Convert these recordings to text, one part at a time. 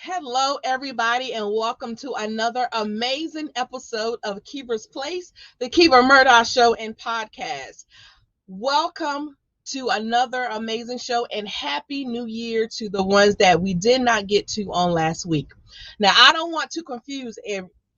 Hello, everybody, and welcome to another amazing episode of Kiva's Place, the Kiva Murdoch Show and Podcast. Welcome to another amazing show, and Happy New Year to the ones that we did not get to on last week. Now, I don't want to confuse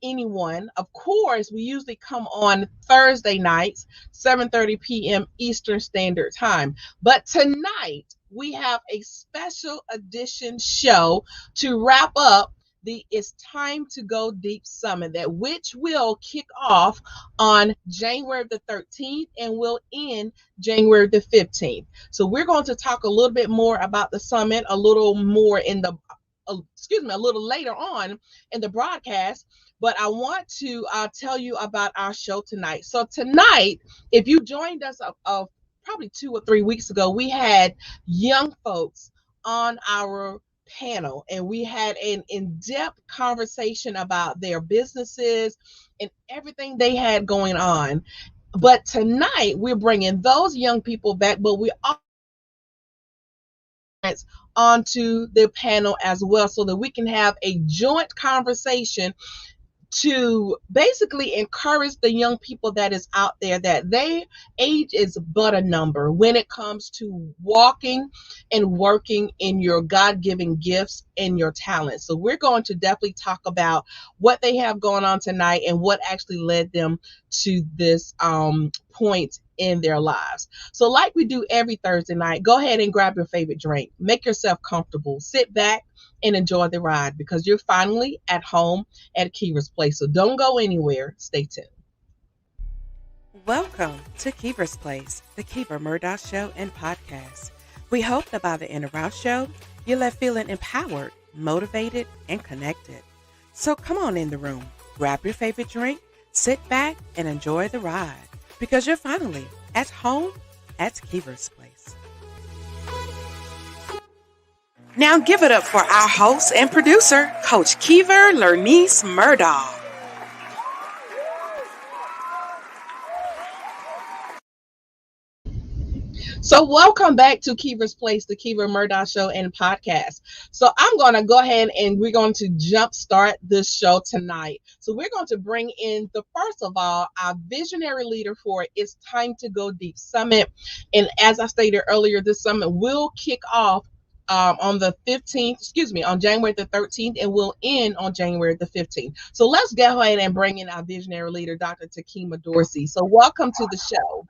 anyone. Of course, we usually come on Thursday nights, 7:30 p.m. Eastern Standard Time. But tonight, we have a special edition show to wrap up the It's Time to Go Deep Summit, which will kick off on January the 13th and will end January the 15th. So we're going to talk a little bit more about the summit, a little later on in the broadcast. But I want to tell you about our show tonight. So tonight, if you joined us probably 2 or 3 weeks ago, we had young folks on our panel, and we had an in-depth conversation about their businesses and everything they had going on. But tonight, we're bringing those young people back, but we also onto the panel as well so that we can have a joint conversation to basically encourage the young people that is out there that their age is but a number when it comes to walking and working in your God-given gifts and your talents. So we're going to definitely talk about what they have going on tonight and what actually led them to this point in their lives. So like we do every Thursday night, go ahead and grab your favorite drink, make yourself comfortable, sit back and enjoy the ride, because you're finally at home at Kiva's Place. So don't go anywhere. Stay tuned. Welcome to Kiva's Place, the Kiva Murdoch Show and Podcast. We hope that by the end of our show, you're left feeling empowered, motivated, and connected. So come on in the room, grab your favorite drink, sit back, and enjoy the ride, because you're finally at home at Kiva's Place. Now give it up for our host and producer, Coach Kiva Lernice Murdoch. So welcome back to Kiva's Place, the Kiva Murdoch Show and Podcast. So I'm going to go ahead and we're going to jumpstart this show tonight. So we're going to bring in first of all, our visionary leader for It's Time to Go Deep Summit. And as I stated earlier, this summit will kick off on January the 13th, and will end on January the 15th. So let's go ahead and bring in our visionary leader, Dr. Takima Dorsey. So welcome to the show.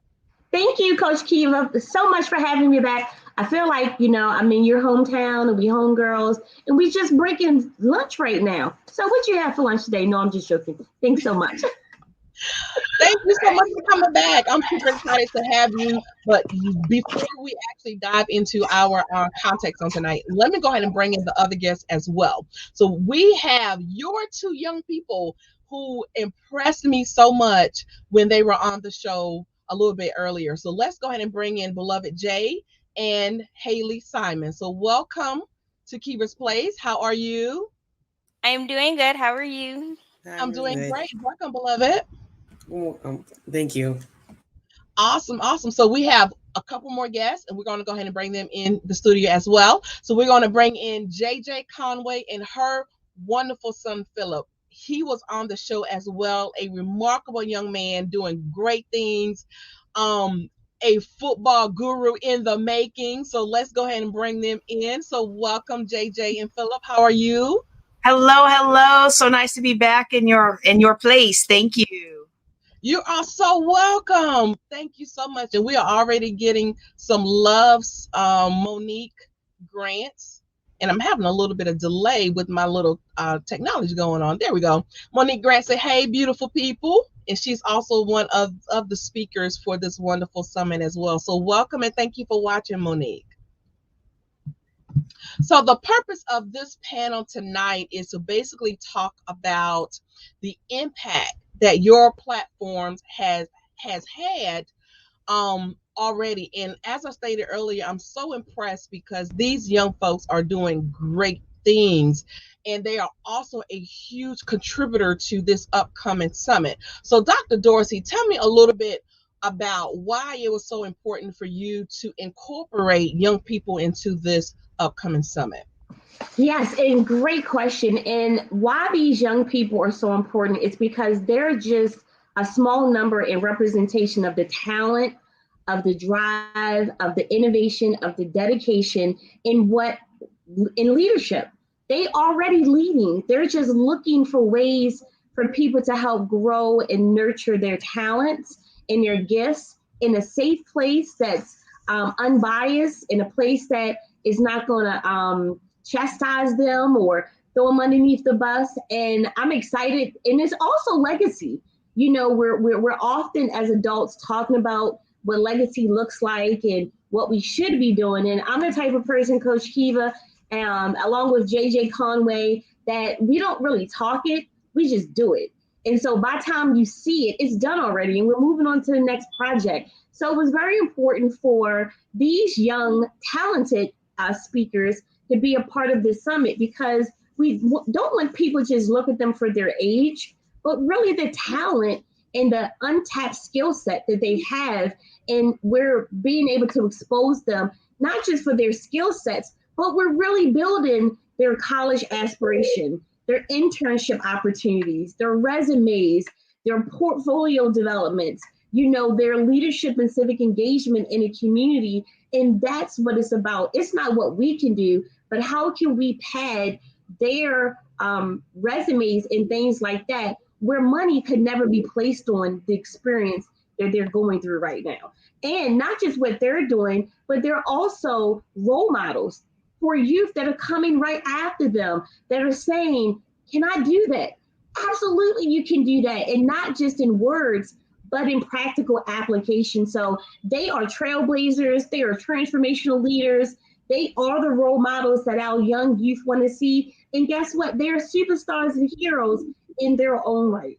Thank you, Coach Kiva, so much for having me back. I feel like, I'm in your hometown and we homegirls, and we just breaking lunch right now. So what you have for lunch today? No, I'm just joking. Thanks so much. Thank you so much for coming back. I'm super excited to have you. But before we actually dive into our context on tonight, let me go ahead and bring in the other guests as well. So we have your two young people who impressed me so much when they were on the show a little bit earlier. So let's go ahead and bring in beloved Jay and Haley Simon. So welcome to Kiva's Place. How are you? I'm doing good. How are you? I'm doing great. Welcome, beloved. Thank you. Awesome. So we have a couple more guests, and we're going to go ahead and bring them in the studio as well. So we're going to bring in JJ Conway and her wonderful son, Philip. He was on the show as well, a remarkable young man doing great things, a football guru in the making. So let's go ahead and bring them in. So welcome, JJ and Philip. How are you? Hello. So nice to be back in your place. Thank you. You are so welcome. Thank you so much. And we are already getting some loves, Monique Grants. And I'm having a little bit of delay with my little technology going on. There we go. Monique Grant said, hey, beautiful people. And she's also one of the speakers for this wonderful summit as well. So welcome and thank you for watching, Monique. So the purpose of this panel tonight is to basically talk about the impact that your platforms has had already. And as I stated earlier, I'm so impressed because these young folks are doing great things, and they are also a huge contributor to this upcoming summit. So Dr. Dorsey, tell me a little bit about why it was so important for you to incorporate young people into this upcoming summit. Yes, and great question. And why these young people are so important is because they're just a small number in representation of the talent, of the drive, of the innovation, of the dedication in leadership. They already leading. They're just looking for ways for people to help grow and nurture their talents and their gifts in a safe place that's unbiased, in a place that is not going to chastise them or throw them underneath the bus. And I'm excited. And it's also legacy. You know, we're often as adults talking about what legacy looks like and what we should be doing. And I'm the type of person, Coach Kiva, along with JJ Conway, that we don't really talk it, we just do it. And so by the time you see it, it's done already, and we're moving on to the next project. So it was very important for these young, talented speakers to be a part of this summit because we don't want people just look at them for their age, but really the talent and the untapped skill set that they have. And we're being able to expose them, not just for their skill sets, but we're really building their college aspiration, their internship opportunities, their resumes, their portfolio developments, you know, their leadership and civic engagement in a community. And that's what it's about. It's not what we can do, but how can we pad their resumes and things like that, where money could never be placed on the experience that they're going through right now. And not just what they're doing, but they're also role models for youth that are coming right after them that are saying, can I do that? Absolutely, you can do that. And not just in words, but in practical application. So they are trailblazers, they are transformational leaders, they are the role models that our young youth want to see. And guess what? They're superstars and heroes in their own right.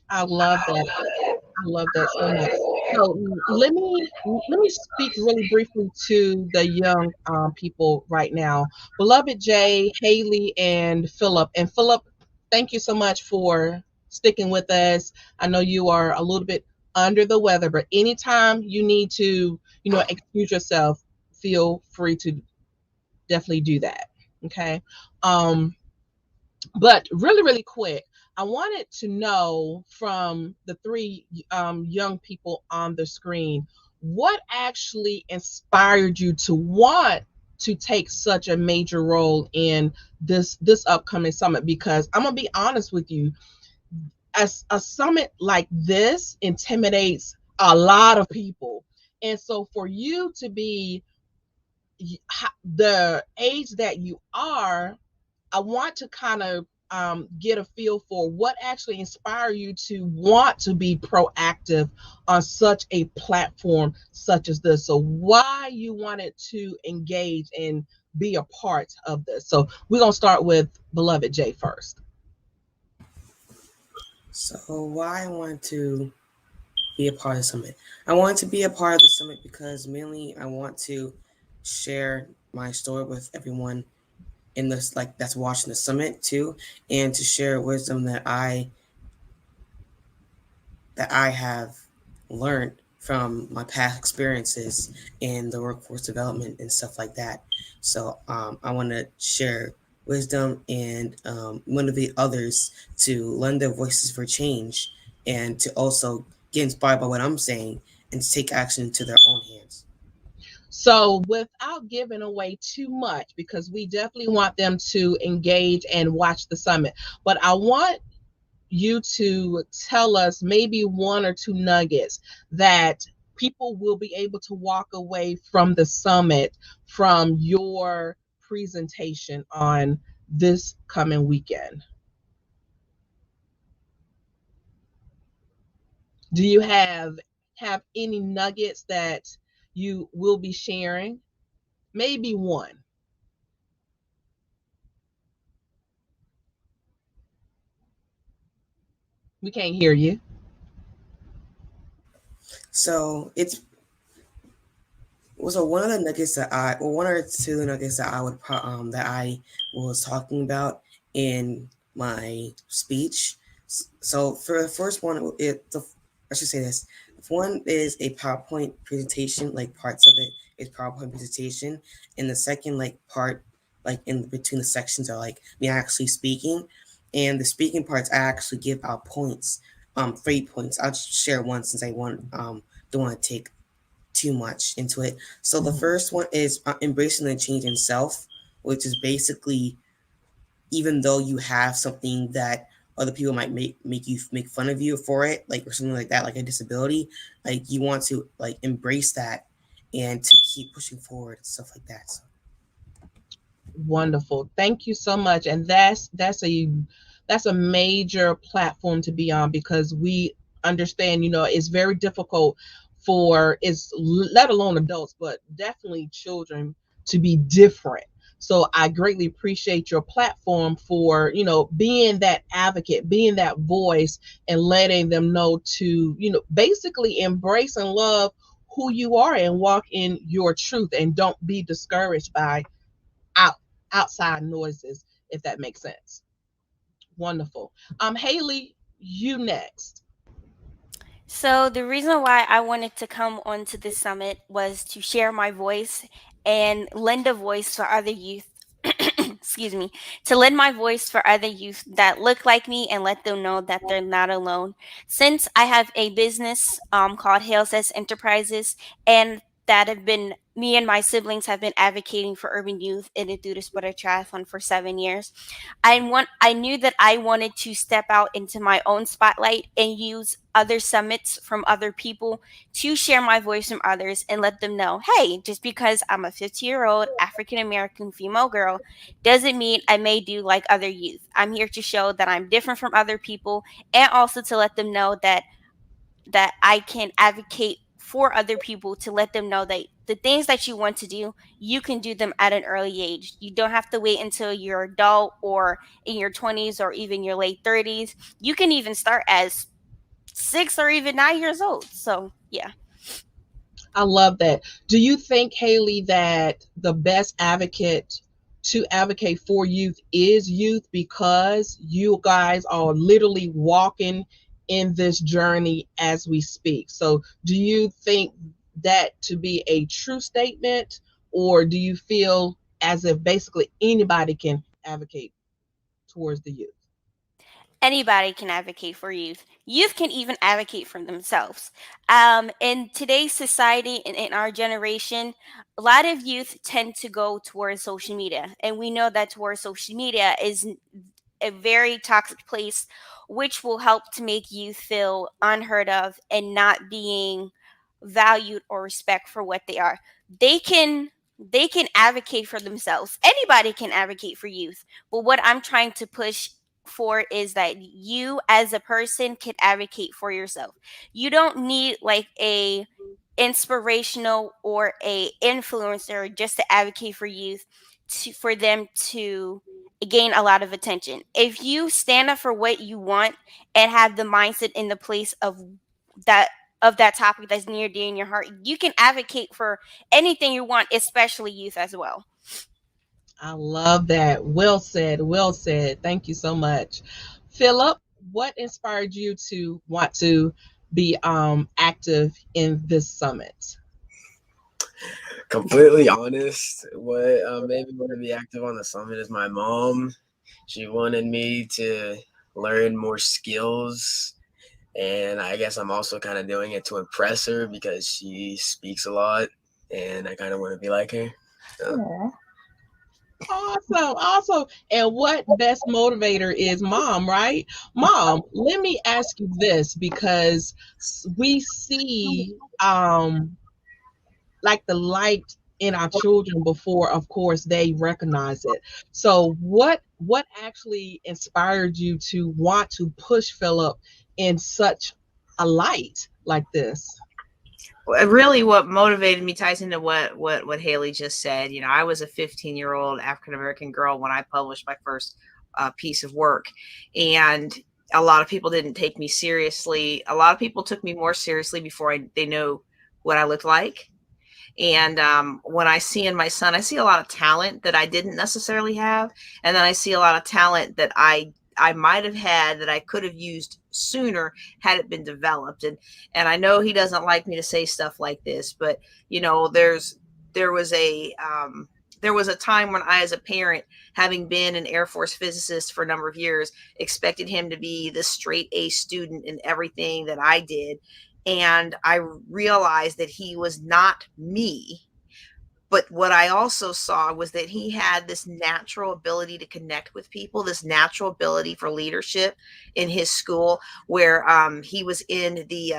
I love that. I love that so much. So let me speak really briefly to the young people right now. Beloved Jay, Haley, and Philip. And Philip, thank you so much for sticking with us. I know you are a little bit under the weather, but anytime you need to, excuse yourself, feel free to definitely do that. Okay. Um, but really, really quick, I wanted to know from the three young people on the screen, what actually inspired you to want to take such a major role in this upcoming summit? Because I'm gonna be honest with you, as a summit like this intimidates a lot of people, and so for you to be the age that you are, I want to kind of get a feel for what actually inspired you to want to be proactive on such a platform such as this. So why you wanted to engage and be a part of this. So we're going to start with beloved Jay first. So why I want to be a part of the summit? I want to be a part of the summit because mainly I want to share my story with everyone in this, like, that's watching the summit too, and to share wisdom that I have learned from my past experiences in the workforce development and stuff like that. So I want to share wisdom and motivate others to lend their voices for change and to also get inspired by what I'm saying and to take action into their own hands. So without giving away too much, because we definitely want them to engage and watch the summit, but I want you to tell us maybe one or two nuggets that people will be able to walk away from the summit from your presentation on this coming weekend. Do you have any nuggets that you will be sharing? Maybe one. We can't hear you. So one of the nuggets one or two nuggets that that I was talking about in my speech. So for the first one, I should say this. One is a PowerPoint presentation, like parts of it is PowerPoint presentation, and the second, like, part like in between the sections are like me actually speaking, and the speaking parts I actually give out points, 3 points. I'll just share one since I don't want to take too much into it. So the first one is embracing the change in self, which is basically, even though you have something that other people might make fun of you for it, like, or something like that, like a disability, like you want to like embrace that and to keep pushing forward and stuff like that. So. Wonderful. Thank you so much. And that's a major platform to be on, because we understand, it's very difficult for let alone adults, but definitely children, to be different. So I greatly appreciate your platform for, being that advocate, being that voice, and letting them know to, basically embrace and love who you are and walk in your truth, and don't be discouraged by out outside noises, if that makes sense. Wonderful. Haley, you next. So the reason why I wanted to come onto this summit was to share my voice and lend a voice for other youth. Excuse me, to lend my voice for other youth that look like me and let them know that they're not alone. Since I have a business called Hail Says Enterprises, and that have been me and my siblings have been advocating for urban youth in the Do the Sport Triathlon for 7 years. I knew that I wanted to step out into my own spotlight and use other summits from other people to share my voice from others and let them know, hey, just because I'm a 50-year-old African American female girl doesn't mean I may do like other youth. I'm here to show that I'm different from other people, and also to let them know that I can advocate for other people, to let them know that the things that you want to do, you can do them at an early age. You don't have to wait until you're adult or in your 20s or even your late 30s. You can even start as 6 or even 9 years old. So, yeah. I love that. Do you think, Haley, that the best advocate to advocate for youth is youth, because you guys are literally walking in this journey as we speak? So do you think that to be a true statement, or do you feel as if basically anybody can advocate towards the youth? Anybody can advocate for youth. Youth can even advocate for themselves. In today's society and in our generation, a lot of youth tend to go towards social media. And we know that towards social media is a very toxic place, which will help to make youth feel unheard of and not being valued or respect for what they are. They can they can advocate for themselves. Anybody can advocate for youth. But what I'm trying to push for is that you as a person can advocate for yourself. You don't need like a inspirational or a influencer just to advocate for youth, for them to gain a lot of attention. If you stand up for what you want and have the mindset in the place that of that topic that's near dear in your heart, you can advocate for anything you want, especially youth as well. I love that. Well said. Well said. Thank you so much. Philip, what inspired you to want to be active in this summit? Completely honest, what made me want to be active on the summit is my mom. She wanted me to learn more skills, and I guess I'm also kind of doing it to impress her because she speaks a lot, and I kind of want to be like her. So. Awesome, awesome. And what best motivator is mom, right? Mom, let me ask you this, because we see like the light in our children before, of course, they recognize it. So what actually inspired you to want to push Philip in such a light like this? Really, what motivated me ties into what Haley just said. You know, I was a 15-year-old African American girl when I published my first piece of work, and a lot of people didn't take me seriously. A lot of people took me more seriously before they know what I looked like. And when I see in my son, I see a lot of talent that I didn't necessarily have, and then I see a lot of talent that I might have had that I could have used sooner had it been developed. And I know he doesn't like me to say stuff like this, but you know, there was a there was a time when I, as a parent, having been an Air Force physicist for a number of years, expected him to be the straight A student in everything that I did. And I realized that he was not me. But what I also saw was that he had this natural ability to connect with people, this natural ability for leadership in his school, where he was in the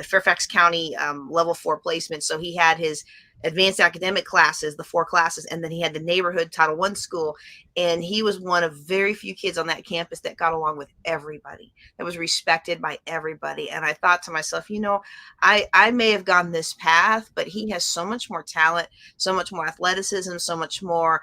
Fairfax County level 4 placement. So he had his advanced academic classes, the 4 classes, and then he had the neighborhood Title I school. And he was one of very few kids on that campus that got along with everybody, that was respected by everybody. And I thought to myself, you know, I may have gone this path, but he has so much more talent, so much more athleticism, so much more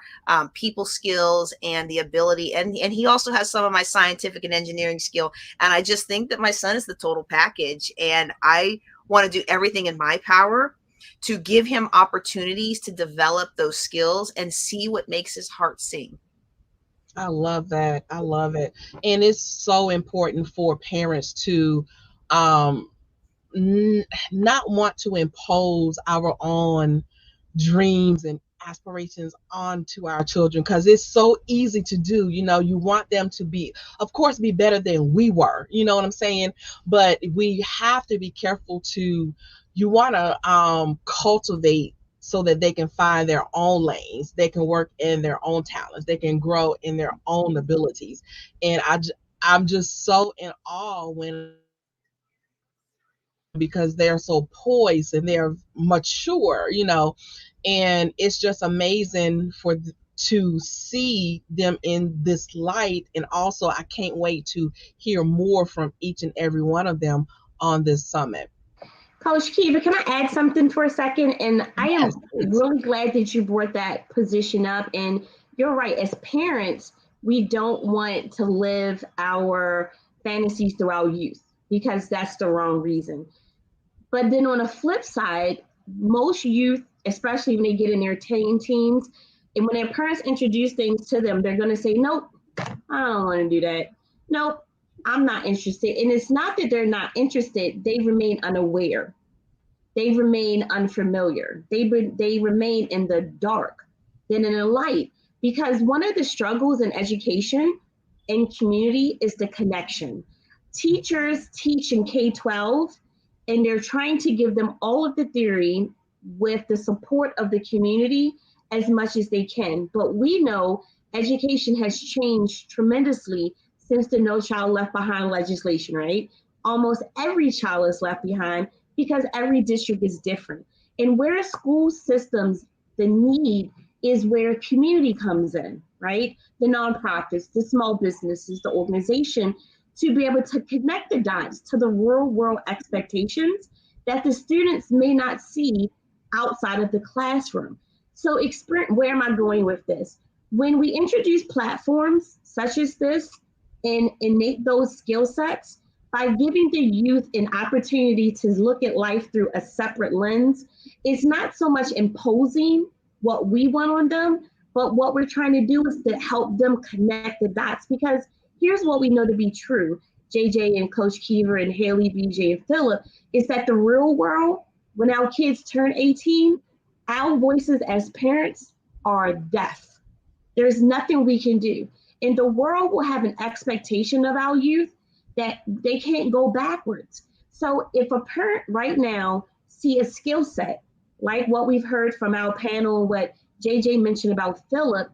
people skills, and the ability. And he also has some of my scientific and engineering skill. And I just think that my son is the total package. And I want to do everything in my power to give him opportunities to develop those skills and see what makes his heart sing. I love that. I love it. And it's so important for parents to not want to impose our own dreams and aspirations onto our children, because it's so easy to do. You know, you want them to be, of course, be better than we were, you know what I'm saying? But we have to be careful to, you want to cultivate so that they can find their own lanes, they can work in their own talents, they can grow in their own abilities. And I'm just so in awe when, because they're so poised and they're mature, you know, and it's just amazing to see them in this light. And also, I can't wait to hear more from each and every one of them on this summit. Coach Kiva, can I add something for a second? And I am Yes, please. really glad that you brought that position up. And you're right, as parents, we don't want to live our fantasies through our youth, because that's the wrong reason. But then on the flip side, most youth, especially when they get in their teen teens, and when their parents introduce things to them, they're going to say, nope, I don't want to do that. Nope, I'm not interested. And it's not that they're not interested, they remain unaware. They remain unfamiliar. They remain in the dark than in the light. Because one of the struggles in education and community is the connection. Teachers teach in K-12, and they're trying to give them all of the theory with the support of the community as much as they can. But we know education has changed tremendously since the No Child Left Behind legislation, right? Almost every child is left behind because every district is different. And where school systems, the need is where community comes in, right? The nonprofits, the small businesses, the organization, to be able to connect the dots to the real world expectations that the students may not see outside of the classroom. So where am I going with this? When we introduce platforms such as this and innate those skill sets, by giving the youth an opportunity to look at life through a separate lens, it's not so much imposing what we want on them, but what we're trying to do is to help them connect the dots. Because here's what we know to be true, JJ and Coach Kiva and Haley, BJ and Phillip, is that the real world, when our kids turn 18, our voices as parents are deaf. There's nothing we can do. And the world will have an expectation of our youth that they can't go backwards. So if a parent right now see a skill set, like what we've heard from our panel, what JJ mentioned about Phillip,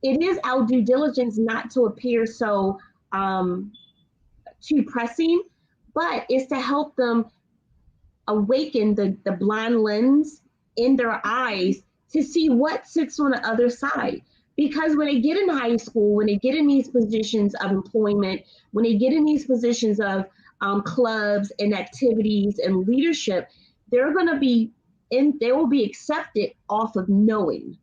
it is our due diligence not to appear so too pressing, but it's to help them awaken the blind lens in their eyes to see what sits on the other side. Because when they get in high school, when they get in these positions of employment, when they get in these positions of clubs and activities and leadership, they will be accepted off of knowing.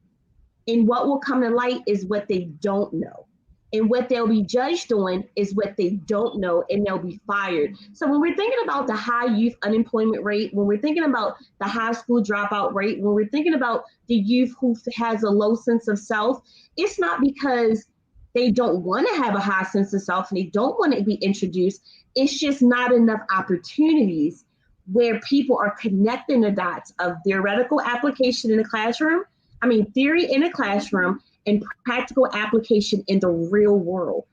And what will come to light is what they don't know. And what they'll be judged on is what they don't know, and they'll be fired. So when we're thinking about the high youth unemployment rate, when we're thinking about the high school dropout rate, when we're thinking about the youth who has a low sense of self, it's not because they don't want to have a high sense of self and they don't want to be introduced. It's just not enough opportunities where people are connecting the dots of theoretical application in the classroom theory in a classroom and practical application in the real world.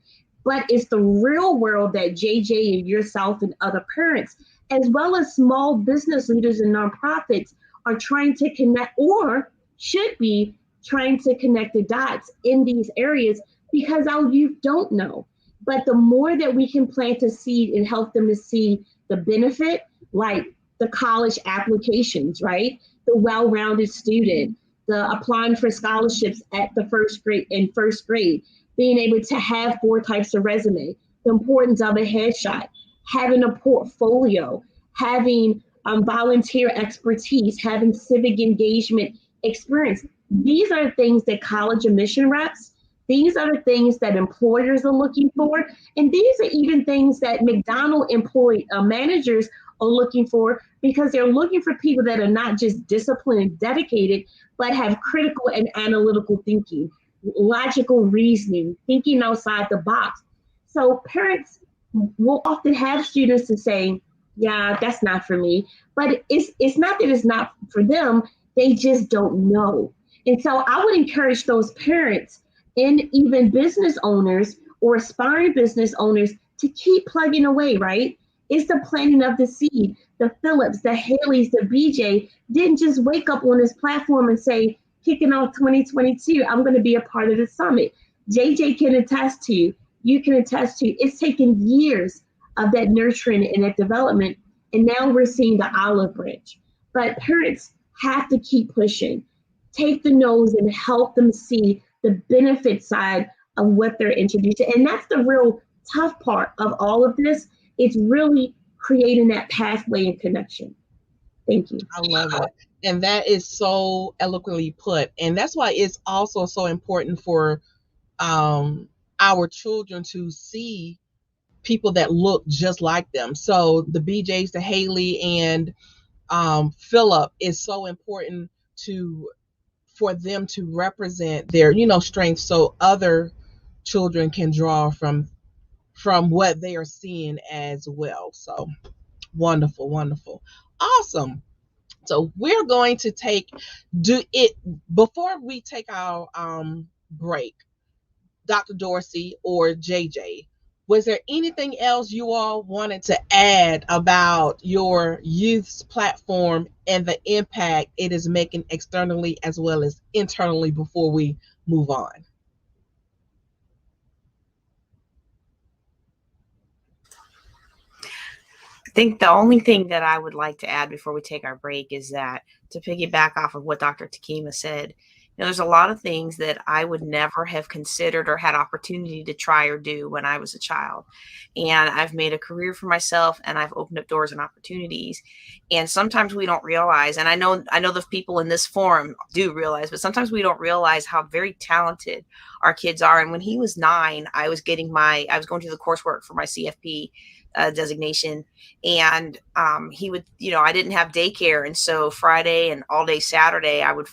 But it's the real world that JJ and yourself and other parents, as well as small business leaders and nonprofits, are trying to connect, or should be trying to connect the dots in these areas, because our youth don't know. But the more that we can plant a seed and help them to see the benefit, like the college applications, right? The well-rounded student, the applying for scholarships at the first grade, being able to have 4 types of resume, the importance of a headshot, having a portfolio, having volunteer expertise, having civic engagement experience. These are things that college admission reps, these are the things that employers are looking for. And these are even things that McDonald's managers are looking for, because they're looking for people that are not just disciplined and dedicated, but have critical and analytical thinking, logical reasoning, thinking outside the box. So parents will often have students to say, yeah, that's not for me. But it's not that it's not for them, they just don't know. And so I would encourage those parents and even business owners or aspiring business owners to keep plugging away, right? It's the planting of the seed. The Phillips, the Haleys, the BJ didn't just wake up on this platform and say, kicking off 2022, I'm going to be a part of the summit. JJ can attest to, you can attest to, it's taken years of that nurturing and that development. And now we're seeing the olive branch. But parents have to keep pushing, take the nose and help them see the benefit side of what they're introducing. And that's the real tough part of all of this. It's really creating that pathway and connection. Thank you. I love it. And that is so eloquently put. And that's why it's also so important for our children to see people that look just like them. So the BJs, the Haley, and Philip is so important for them to represent their, strengths, so other children can draw from what they are seeing as well. So wonderful, wonderful, awesome. So we're going to do it before we take our break. Dr. Dorsey or JJ, was there anything else you all wanted to add about your youth's platform and the impact it is making externally as well as internally before we move on? I think the only thing that I would like to add before we take our break is that, to piggyback off of what Dr. Takima said, there's a lot of things that I would never have considered or had opportunity to try or do when I was a child. And I've made a career for myself, and I've opened up doors and opportunities. And sometimes we don't realize, and I know the people in this forum do realize, but sometimes we don't realize how very talented our kids are. And when he was 9, I was going through the coursework for my CFP designation, and he would, I didn't have daycare, and so Friday and all day Saturday I would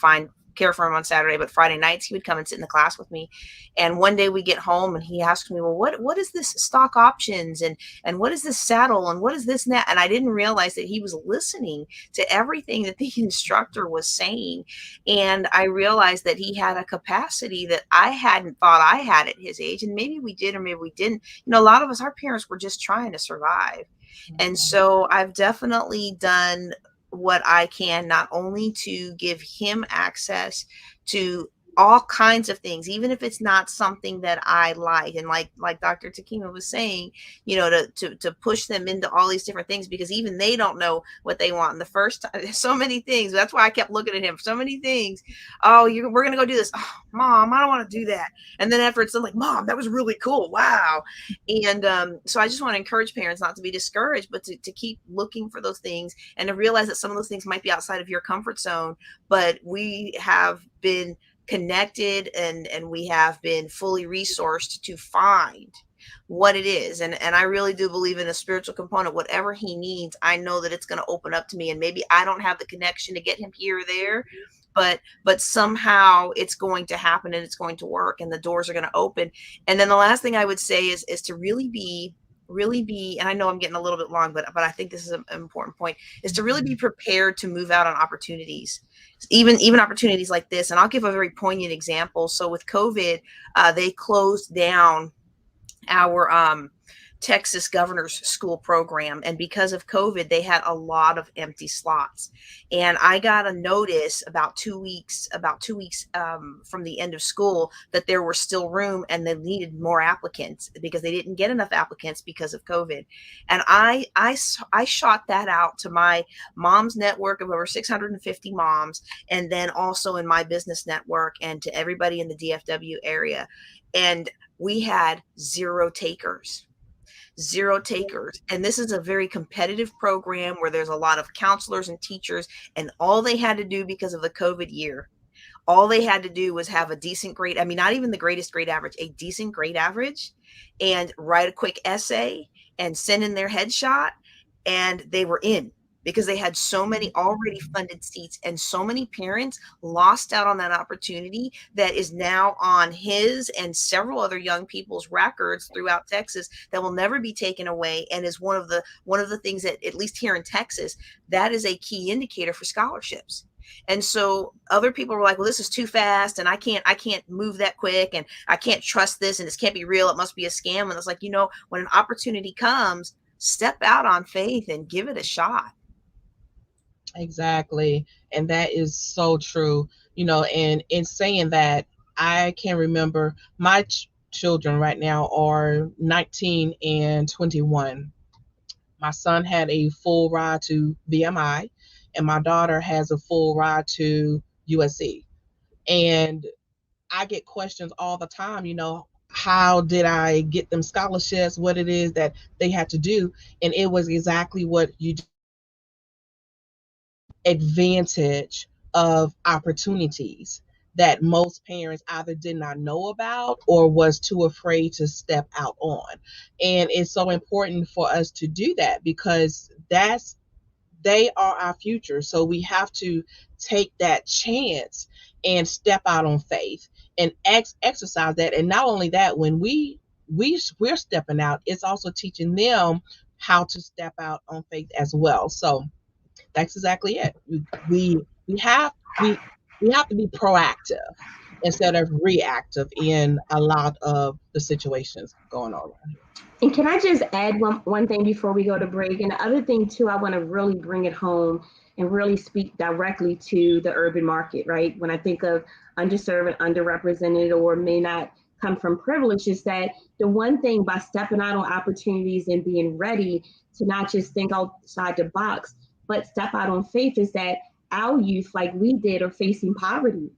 care for him on Saturday, but Friday nights he would come and sit in the class with me. And one day we get home and he asked me, well, what is this stock options, and what is this saddle, and what is this and that? And I didn't realize that he was listening to everything that the instructor was saying. And I realized that he had a capacity that I hadn't thought I had at his age. And maybe we did, or maybe we didn't. A lot of us, our parents were just trying to survive. Mm-hmm. And so I've definitely done what I can, not only to give him access to all kinds of things, even if it's not something that I like. And like Dr. Takima was saying, to push them into all these different things, because even they don't know what they want. And the first time, so many things. That's why I kept looking at him. So many things. Oh, we're going to go do this. Oh, Mom, I don't want to do that. And then after it's like, Mom, that was really cool. Wow. And so I just want to encourage parents not to be discouraged, but to keep looking for those things, and to realize that some of those things might be outside of your comfort zone, but we have been connected and we have been fully resourced to find what it is. And I really do believe in a spiritual component. Whatever he needs, I know that it's going to open up to me. And maybe I don't have the connection to get him here or there, but somehow it's going to happen, and it's going to work, and the doors are going to open. And then the last thing I would say is to really be really be, and I know I'm getting a little bit long, but I think this is an important point, is to really be prepared to move out on opportunities, even opportunities like this. And I'll give a very poignant example. So with COVID, they closed down our Texas Governor's School program. And because of COVID, they had a lot of empty slots. And I got a notice about 2 weeks from the end of school that there were still room and they needed more applicants because they didn't get enough applicants because of COVID. And I shot that out to my mom's network of over 650 moms, and then also in my business network and to everybody in the DFW area. And we had zero takers. And this is a very competitive program where there's a lot of counselors and teachers, and all they had to do because of the COVID year, all they had to do was have a decent grade. I mean, not even the greatest grade average, a decent grade average, and write a quick essay and send in their headshot, and they were in, because they had so many already funded seats, and so many parents lost out on that opportunity that is now on his and several other young people's records throughout Texas that will never be taken away, and is one of the things that, at least here in Texas, that is a key indicator for scholarships. And so other people were like, well, this is too fast, and I can't move that quick, and I can't trust this, and this can't be real. It must be a scam. And it's like, when an opportunity comes, step out on faith and give it a shot. Exactly. And that is so true. And in saying that, I can remember my children right now are 19 and 21. My son had a full ride to VMI, and my daughter has a full ride to USC. And I get questions all the time, how did I get them scholarships, what it is that they had to do. And it was exactly what you do. Advantage of opportunities that most parents either did not know about or was too afraid to step out on. And it's so important for us to do that, because they are our future. So we have to take that chance and step out on faith and exercise that. And not only that, when we're stepping out, it's also teaching them how to step out on faith as well. So that's exactly it. We have to be proactive instead of reactive in a lot of the situations going on around here. And can I just add one thing before we go to break? And the other thing too, I want to really bring it home and really speak directly to the urban market, right? When I think of underserved and underrepresented, or may not come from privilege, is that the one thing, by stepping out on opportunities and being ready to not just think outside the box, but step out on faith, is that our youth, like we did, are facing poverty.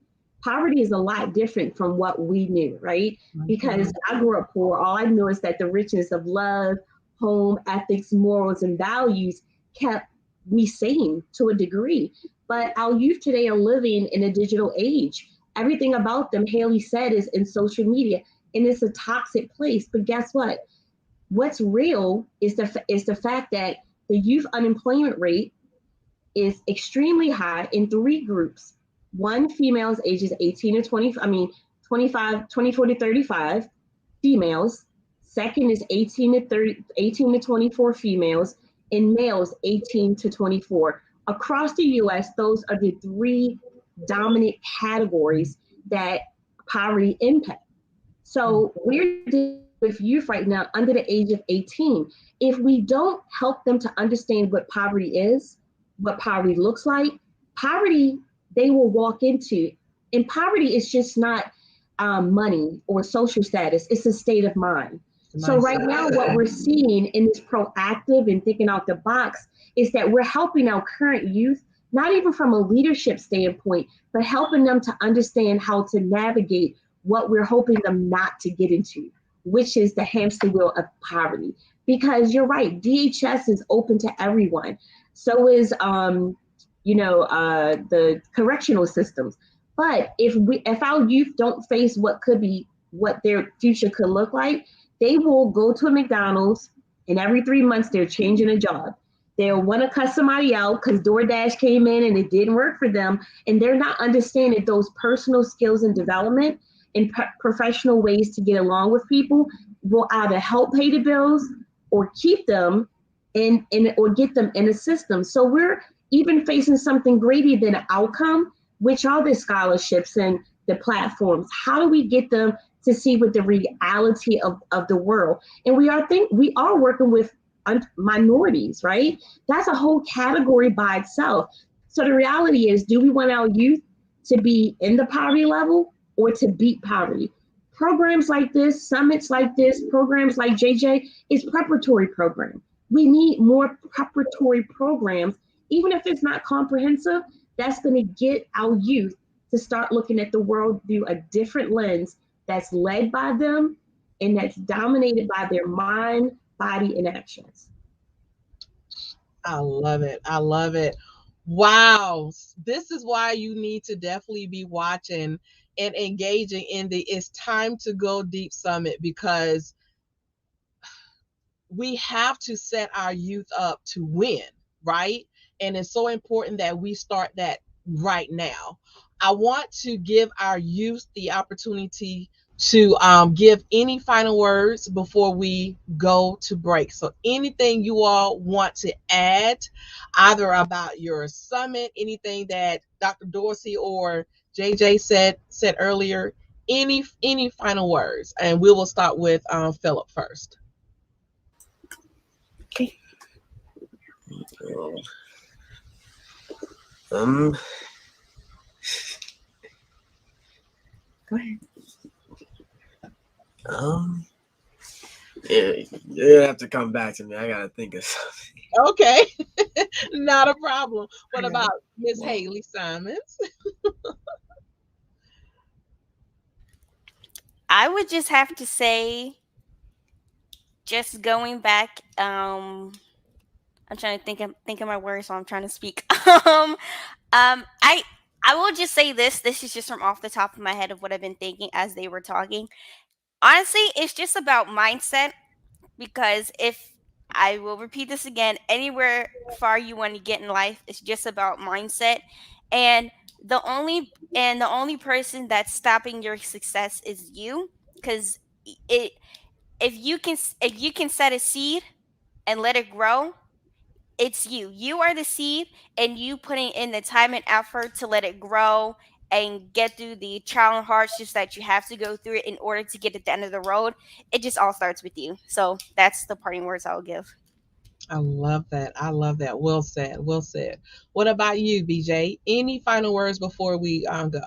Poverty is a lot different from what we knew, right? Because I grew up poor. All I knew is that the richness of love, home, ethics, morals, and values kept me sane to a degree. But our youth today are living in a digital age. Everything about them, Haley said, is in social media, and it's a toxic place. But guess what? What's real is the fact that the youth unemployment rate is extremely high in three groups. One, females ages 18 to 24 to 35 females. Second is 18 to 24 females, and males 18 to 24. Across the US, those are the three dominant categories that poverty impact. So we're dealing with youth right now under the age of 18. If we don't help them to understand what poverty is, what poverty looks like, poverty they will walk into. And poverty is just not money or social status, it's a state of mind. So right now, what we're seeing in this proactive and thinking out the box is that we're helping our current youth, not even from a leadership standpoint, but helping them to understand how to navigate what we're hoping them not to get into, which is the hamster wheel of poverty. Because you're right, DHS is open to everyone. So is the correctional systems. But if our youth don't face what their future could look like, they will go to a McDonald's, and every 3 months they're changing a job. They'll want to cut somebody out because DoorDash came in and it didn't work for them, and they're not understanding those personal skills and development and professional ways to get along with people will either help pay the bills or keep them in or get them in a system. So we're even facing something greater than an outcome, which are the scholarships and the platforms. How do we get them to see what the reality of the world? And we are working with minorities, right? That's a whole category by itself. So the reality is, do we want our youth to be in the poverty level or to beat poverty? Programs like this, summits like this, programs like JJ is preparatory program. We need more preparatory programs, even if it's not comprehensive. That's going to get our youth to start looking at the world through a different lens that's led by them and that's dominated by their mind, body, and actions. I love it. I love it. Wow. This is why you need to definitely be watching and engaging in the It's Time to Go Deep Summit, because we have to set our youth up to win, right? And it's so important that we start that right now. I want to give our youth the opportunity to give any final words before we go to break. So anything you all want to add, either about your summit, anything that Dr. Dorsey or JJ said earlier, any final words, and we will start with Philip first. Okay. Go ahead. Yeah, you have to come back to me. I gotta think of something. Okay, not a problem. What about Miss Haley Simons? I would just have to say, just going back, I'm trying to think of my words, so I'm trying to speak. I will just say this. This is just from off the top of my head of what I've been thinking as they were talking. Honestly, it's just about mindset, because if I will repeat this again, anywhere far you want to get in life, it's just about mindset. And the only person that's stopping your success is you, because it if you can set a seed and let it grow, it's you. You are the seed, and you putting in the time and effort to let it grow and get through the trial and hardships that you have to go through it in order to get at the end of the road. It just all starts with you. So that's the parting words I'll give. I love that. I love that. Well said. Well said. What about you, BJ? Any final words before we go?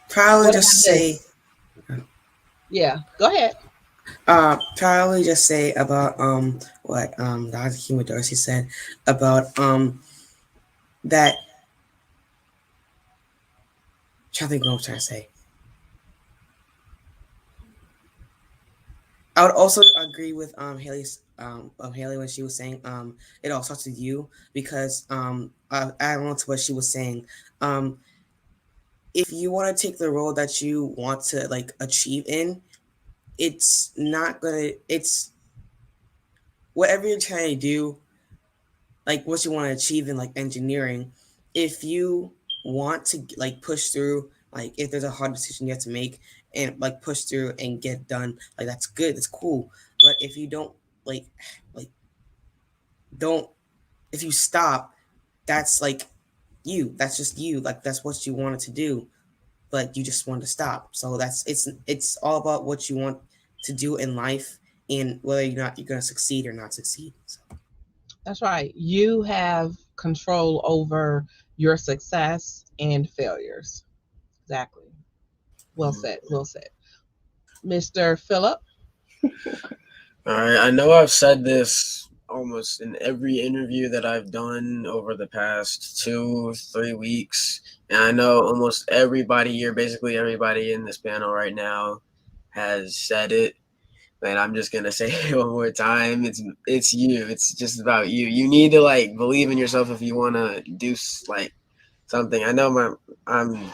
Probably What just about say, this? Yeah, go ahead. probably just say about what Dr. Takima Dorsey said about that. Trying to think what I'm trying to say. I would also agree with Haley when she was saying it all starts with you, because adding on to what she was saying, if you want to take the role that you want to like achieve in, it's not gonna it's whatever you're trying to do, like what you want to achieve in like engineering. If you want to like push through, like if there's a hard decision you have to make and like push through and get done, like that's good, that's cool. But if you don't like don't if you stop, that's like that's just you, like that's what you wanted to do, but you just want to stop. So it's all about what you want to do in life, and whether you're going to succeed or not succeed. So. That's right. You have control over your success and failures. Exactly. Well said. Well said. Mr. Philip? All right, I know I've said this almost in every interview that I've done over the past 2-3 weeks, and I know almost everybody here, basically everybody in this panel right now, has said it. And I'm just gonna say it one more time. It's you. It's just about you. You need to like believe in yourself if you want to do like something. I know I'm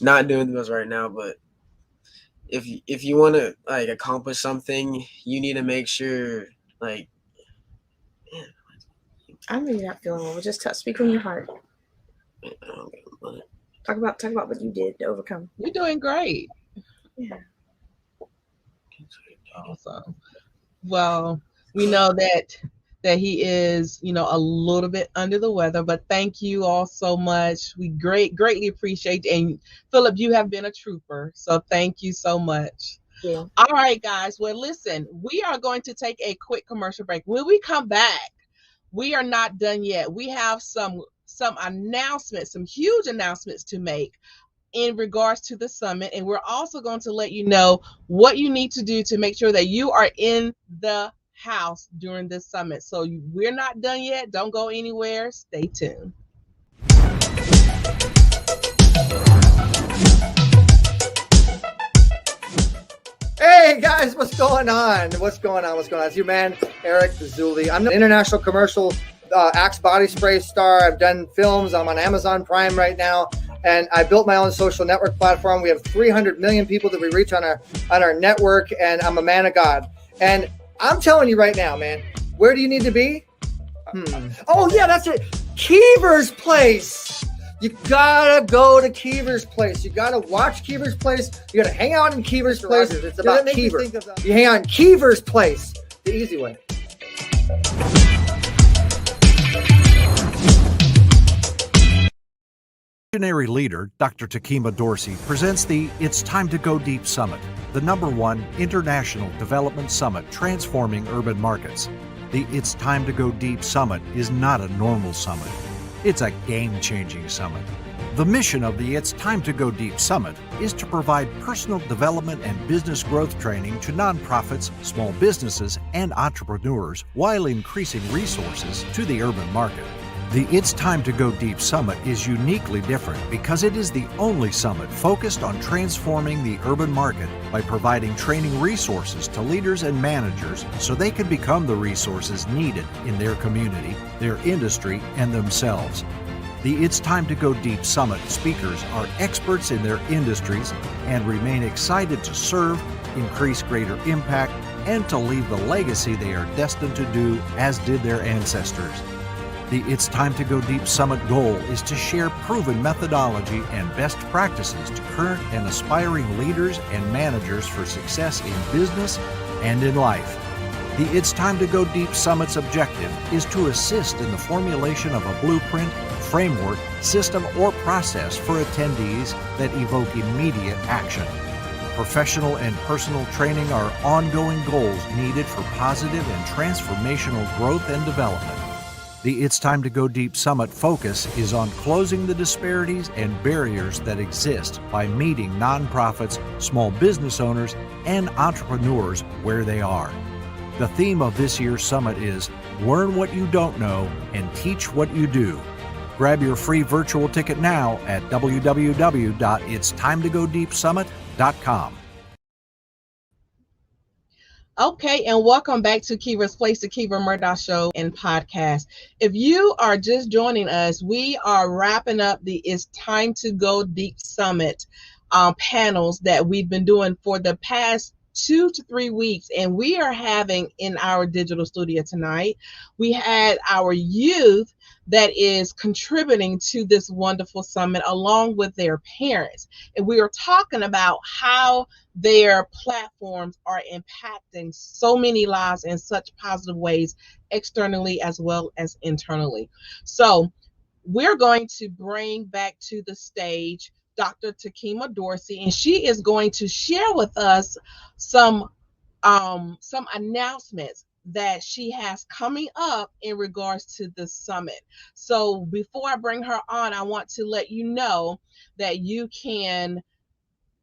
not doing this right now, but if you want to like accomplish something, you need to make sure like I know you're not feeling well. Just speak from your heart. Talk about what you did to overcome. You're doing great. Yeah. Awesome. Well, we know that he is, a little bit under the weather, but thank you all so much. We greatly appreciate it. And Philip, you have been a trooper, so thank you so much. Yeah. All right, guys. Well, listen, we are going to take a quick commercial break. When we come back, we are not done yet. We have some announcements, some huge announcements to make in regards to the summit, and we're also going to let you know what you need to do to make sure that you are in the house during this summit. So we're not done yet. Don't go anywhere. Stay tuned. Hey guys, what's going on? It's your man, Eric Zuli. I'm an international commercial Axe body spray star. I've done films. I'm on Amazon Prime right now. And I built my own social network platform. We have 300 million people that we reach on our network, and I'm a man of God. And I'm telling you right now, man, where do you need to be? Oh, yeah, that's it. Keever's Place. You gotta go to Keever's Place. You gotta watch Keever's Place. You gotta hang out in Keever's Place. It's about Keever. You hang out in Keever's Place. The easy way. Visionary leader, Dr. Takima Dorsey, presents the It's Time to Go Deep Summit, the #1 international development summit transforming urban markets. The It's Time to Go Deep Summit is not a normal summit. It's a game-changing summit. The mission of the It's Time to Go Deep Summit is to provide personal development and business growth training to nonprofits, small businesses, and entrepreneurs while increasing resources to the urban market. The It's Time to Go Deep Summit is uniquely different because it is the only summit focused on transforming the urban market by providing training resources to leaders and managers so they can become the resources needed in their community, their industry, and themselves. The It's Time to Go Deep Summit speakers are experts in their industries and remain excited to serve, increase greater impact, and to leave the legacy they are destined to do as did their ancestors. The It's Time to Go Deep Summit goal is to share proven methodology and best practices to current and aspiring leaders and managers for success in business and in life. The It's Time to Go Deep Summit's objective is to assist in the formulation of a blueprint, framework, system, or process for attendees that evoke immediate action. Professional and personal training are ongoing goals needed for positive and transformational growth and development. The It's Time to Go Deep Summit focus is on closing the disparities and barriers that exist by meeting nonprofits, small business owners, and entrepreneurs where they are. The theme of this year's summit is Learn What You Don't Know and Teach What You Do. Grab your free virtual ticket now at www.itstimetogodiepsummit.com. Okay, and welcome back to Kiva's Place, the Kiva Murdoch Show and Podcast. If you are just joining us, we are wrapping up the It's Time to Go Deep Summit panels that we've been doing for the past 2 to 3 weeks, and we are having in our digital studio tonight, we had our youth that is contributing to this wonderful summit along with their parents. And we are talking about how their platforms are impacting so many lives in such positive ways, externally as well as internally. So we're going to bring back to the stage Dr. Takima Dorsey, and she is going to share with us some announcements that she has coming up in regards to the summit. So before I bring her on, I want to let you know that you can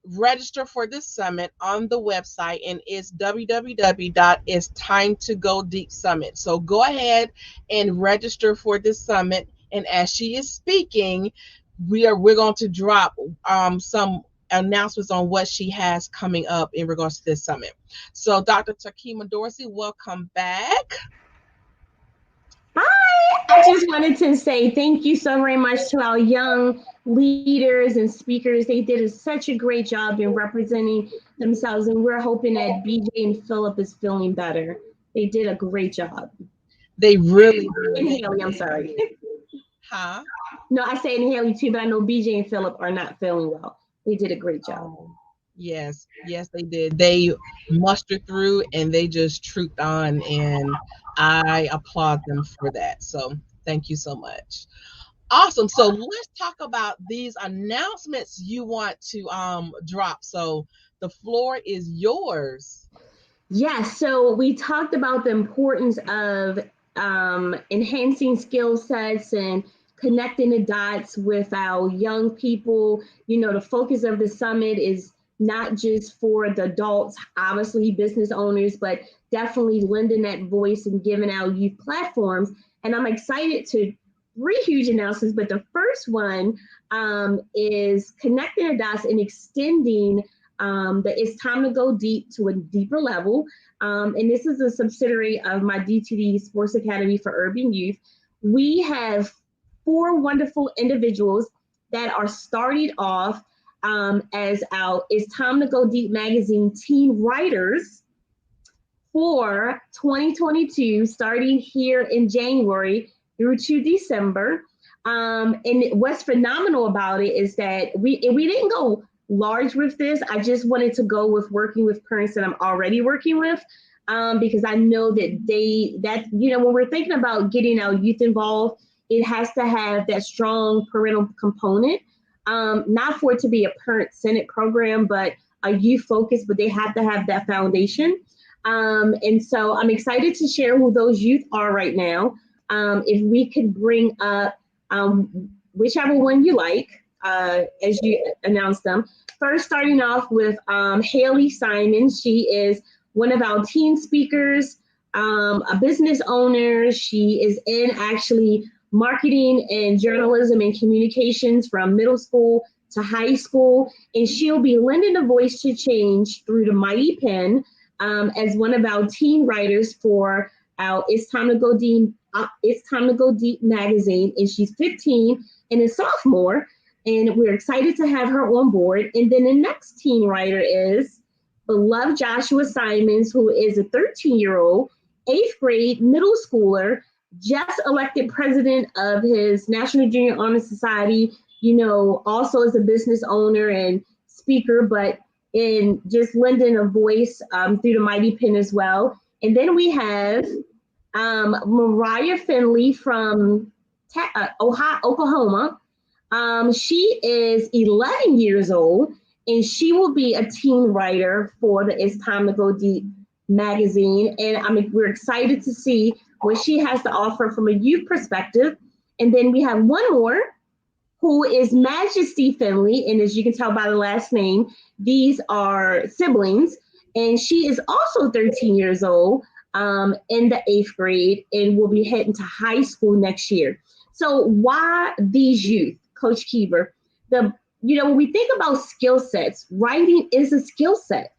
register for this summit on the website, and it's www.itstimetogodiepsummit. So go ahead and register for this summit, and as she is speaking, we're going to drop some announcements on what she has coming up in regards to this summit. So Dr. Takima Dorsey, welcome back. Hi, I just wanted to say thank you so very much to our young leaders and speakers. They did such a great job in representing themselves, and we're hoping that BJ and Philip is feeling better. They did a great job. They really And Haley, I'm sorry. huh? No, I say and Haley too, but I know BJ and Philip are not feeling well. They did a great job. Oh, yes, yes, they did. They mustered through and they just trooped on, and I applaud them for that. So thank you so much. Awesome. So let's talk about these announcements you want to drop. So the floor is yours. Yes, so we talked about the importance of enhancing skill sets and connecting the dots with our young people. You know, the focus of the summit is not just for the adults, obviously business owners, but definitely lending that voice and giving our youth platforms. And I'm excited to three huge announcements, but the first one is connecting the dots and extending that it's time to go deep to a deeper level. And this is a subsidiary of my D2D Sports Academy for Urban Youth. We have 4 wonderful individuals that are started off as our It's Time to Go Deep magazine teen writers for 2022, starting here in January through to December. And what's phenomenal about it is that we didn't go large with this. I just wanted to go with working with parents that I'm already working with, because I know that when we're thinking about getting our youth involved, it has to have that strong parental component, not for it to be a parent-centered program, but a youth focus, but they have to have that foundation. And so I'm excited to share who those youth are right now. If we could bring up whichever one you like, as you announce them. First, starting off with Haley Simon. She is one of our teen speakers, a business owner. She is in actually marketing and journalism and communications from middle school to high school. And she'll be lending a voice to change through the mighty pen as one of our teen writers for our It's Time to Go Deep magazine. And she's 15 and a sophomore. And we're excited to have her on board. And then the next teen writer is beloved Joshua Simons, who is a 13-year-old, 8th grade middle schooler, just elected president of his National Junior Honor Society, also as a business owner and speaker, but in just lending a voice through the mighty pen as well. And then we have Mariah Finley from Oklahoma. She is 11 years old, and she will be a teen writer for the It's Time to Go Deep magazine. And we're excited to see what she has to offer from a youth perspective. And then we have one more, who is Majesty Finley. And as you can tell by the last name, these are siblings. And she is also 13 years old in the 8th grade and will be heading to high school next year. So why these youth, Coach Keever? When we think about skill sets, writing is a skill set.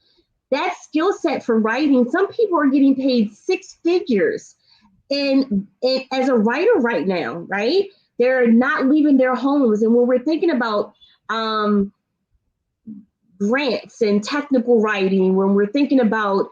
That skill set for writing, some people are getting paid 6 figures and as a writer right now, right? They're not leaving their homes. And when we're thinking about grants and technical writing, when we're thinking about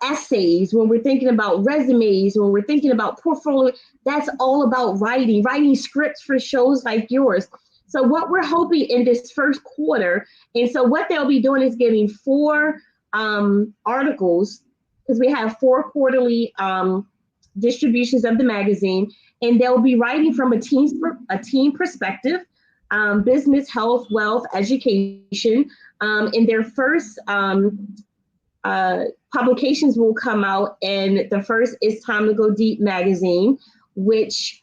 essays, when we're thinking about resumes, when we're thinking about portfolio, that's all about writing scripts for shows like yours. So what we're hoping in this first quarter, and so what they'll be doing is giving 4 articles, because we have 4 quarterly distributions of the magazine, and they'll be writing from a teen perspective, business, health, wealth, education. In their first publications will come out, and the first is Time to Go Deep magazine, which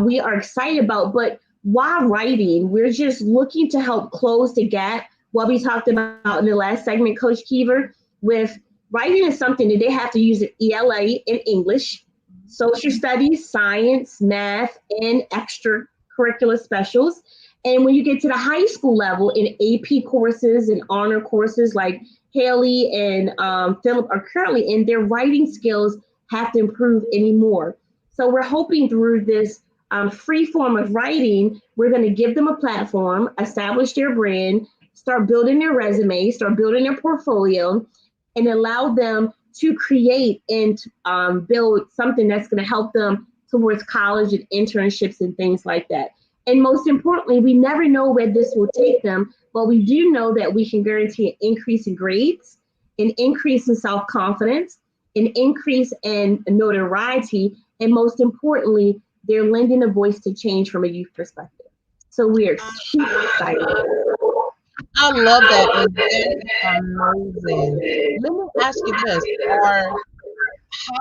we are excited about. But why writing? We're just looking to help close the gap. What we talked about in the last segment, Coach Keever, with writing is something that they have to use ELA in English, social studies, science, math, and extracurricular specials. And when you get to the high school level in AP courses and honor courses like Haley and Philip are currently in, their writing skills have to improve anymore. So we're hoping through this free form of writing, we're going to give them a platform, establish their brand, start building their resume, start building their portfolio, and allow them to create and build something that's going to help them towards college and internships and things like that. And most importantly, we never know where this will take them, but we do know that we can guarantee an increase in grades, an increase in self-confidence, an increase in notoriety, and most importantly, they're lending a voice to change from a youth perspective. So we are super excited. I love that. And that is amazing. Let me ask you this,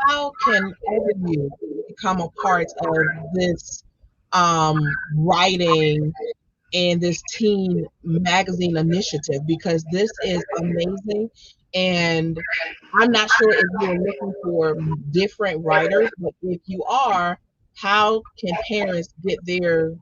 how can all of you become a part of this writing and this teen magazine initiative? Because this is amazing. And I'm not sure if you're looking for different writers, but if you are, how can parents get their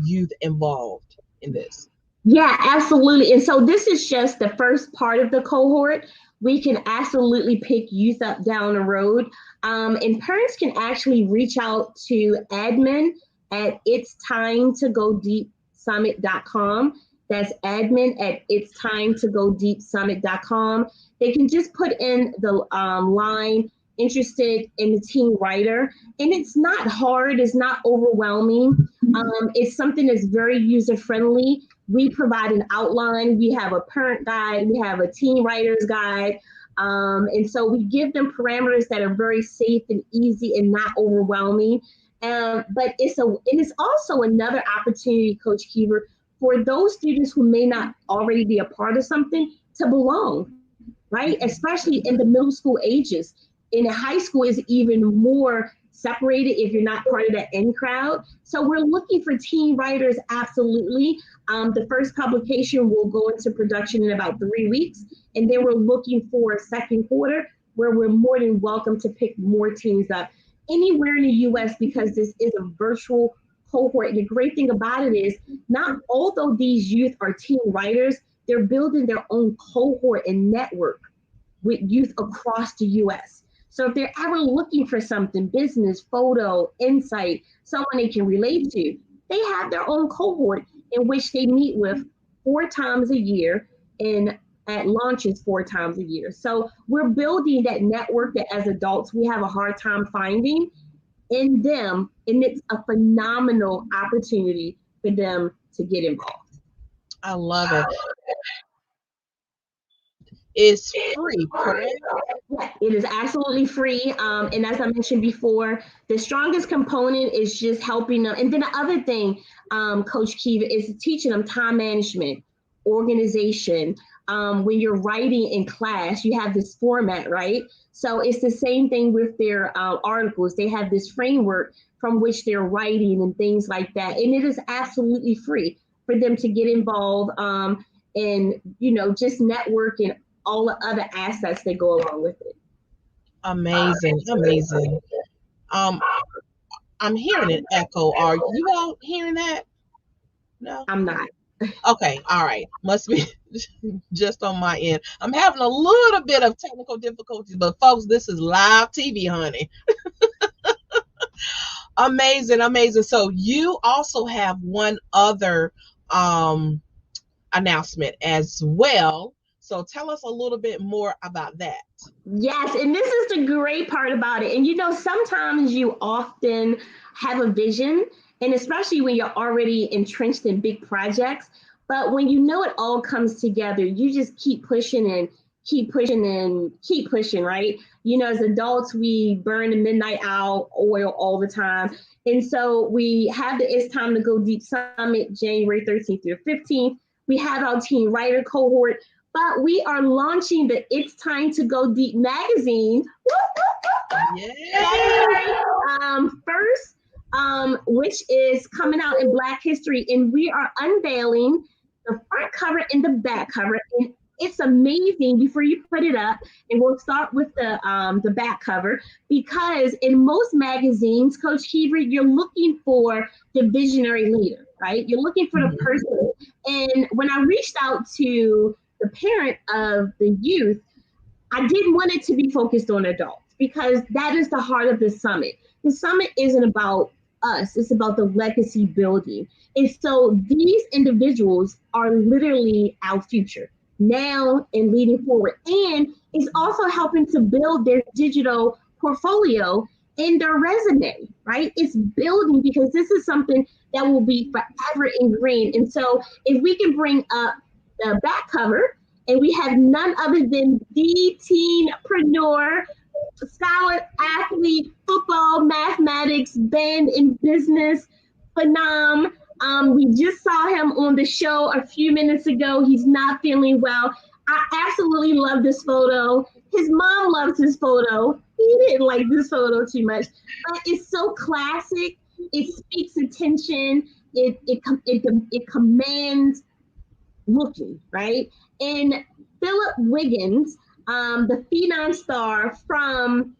youth involved in this? Yeah, absolutely. And so this is just the first part of the cohort. We can absolutely pick youth up down the road. And parents can actually reach out to admin at itstimetogodiepsummit.com. That's admin at itstimetogodiepsummit.com. They can just put in the line interested in the teen writer. And it's not hard, it's not overwhelming. It's something that's very user-friendly. We provide an outline. We have a parent guide. We have a teen writer's guide. And so we give them parameters that are very safe and easy and not overwhelming. But it is also another opportunity, Coach Keever, for those students who may not already be a part of something to belong, right? Especially in the middle school ages. In high school is even more separated if you're not part of that in crowd. So we're looking for teen writers, absolutely. The first publication will go into production in about 3 weeks. And then we're looking for a second quarter where we're more than welcome to pick more teens up anywhere in the US, because this is a virtual cohort. And the great thing about it is, not although these youth are teen writers, they're building their own cohort and network with youth across the US. So if they're ever looking for something, business, photo, insight, someone they can relate to, they have their own cohort in which they meet with 4 times a year and at launches 4 times a year. So we're building that network that as adults we have a hard time finding in them, and it's a phenomenal opportunity for them to get involved. I love it. It's free, correct? Yeah, it is absolutely free. And as I mentioned before, the strongest component is just helping them. And then the other thing, Coach Kiva, is teaching them time management, organization. When you're writing in class, you have this format, right? So it's the same thing with their articles. They have this framework from which they're writing and things like that. And it is absolutely free for them to get involved and, just network and all the other assets that go along with it. Amazing. I'm hearing an echo. Are you all hearing that? No? I'm not. Okay, all right. Must be just on my end. I'm having a little bit of technical difficulties, but folks, this is live TV, honey. Amazing. So you also have one other announcement as well. So tell us a little bit more about that. Yes, and this is the great part about it. And sometimes you often have a vision, and especially when you're already entrenched in big projects. But when it all comes together, you just keep pushing, right? As adults, we burn the midnight oil all the time. And so we have the It's Time to Go Deep Summit, January 13th through 15th. We have our teen writer cohort, but we are launching the It's Time to Go Deep magazine. Yay! First, which is coming out in Black History, and we are unveiling the front cover and the back cover, and it's amazing. Before you put it up, and we'll start with the back cover, because in most magazines, Coach Keever, you're looking for the visionary leader, right? You're looking for the person. And when I reached out to the parent of the youth, I didn't want it to be focused on adults, because that is the heart of the summit. The summit isn't about us, it's about the legacy building. And so these individuals are literally our future. now and leading forward. And it's also helping to build their digital portfolio and their resume, right? It's building, because this is something that will be forever ingrained. And so if we can bring up the back cover, and we have none other than the teenpreneur, scholar, athlete, football, mathematics, band, and business phenom. We just saw him on the show a few minutes ago. He's not feeling well. I absolutely love this photo. His mom loves his photo. He didn't like this photo too much, but it's so classic. It speaks attention. It commands looking, right? And Philip Wiggins, the phenom star from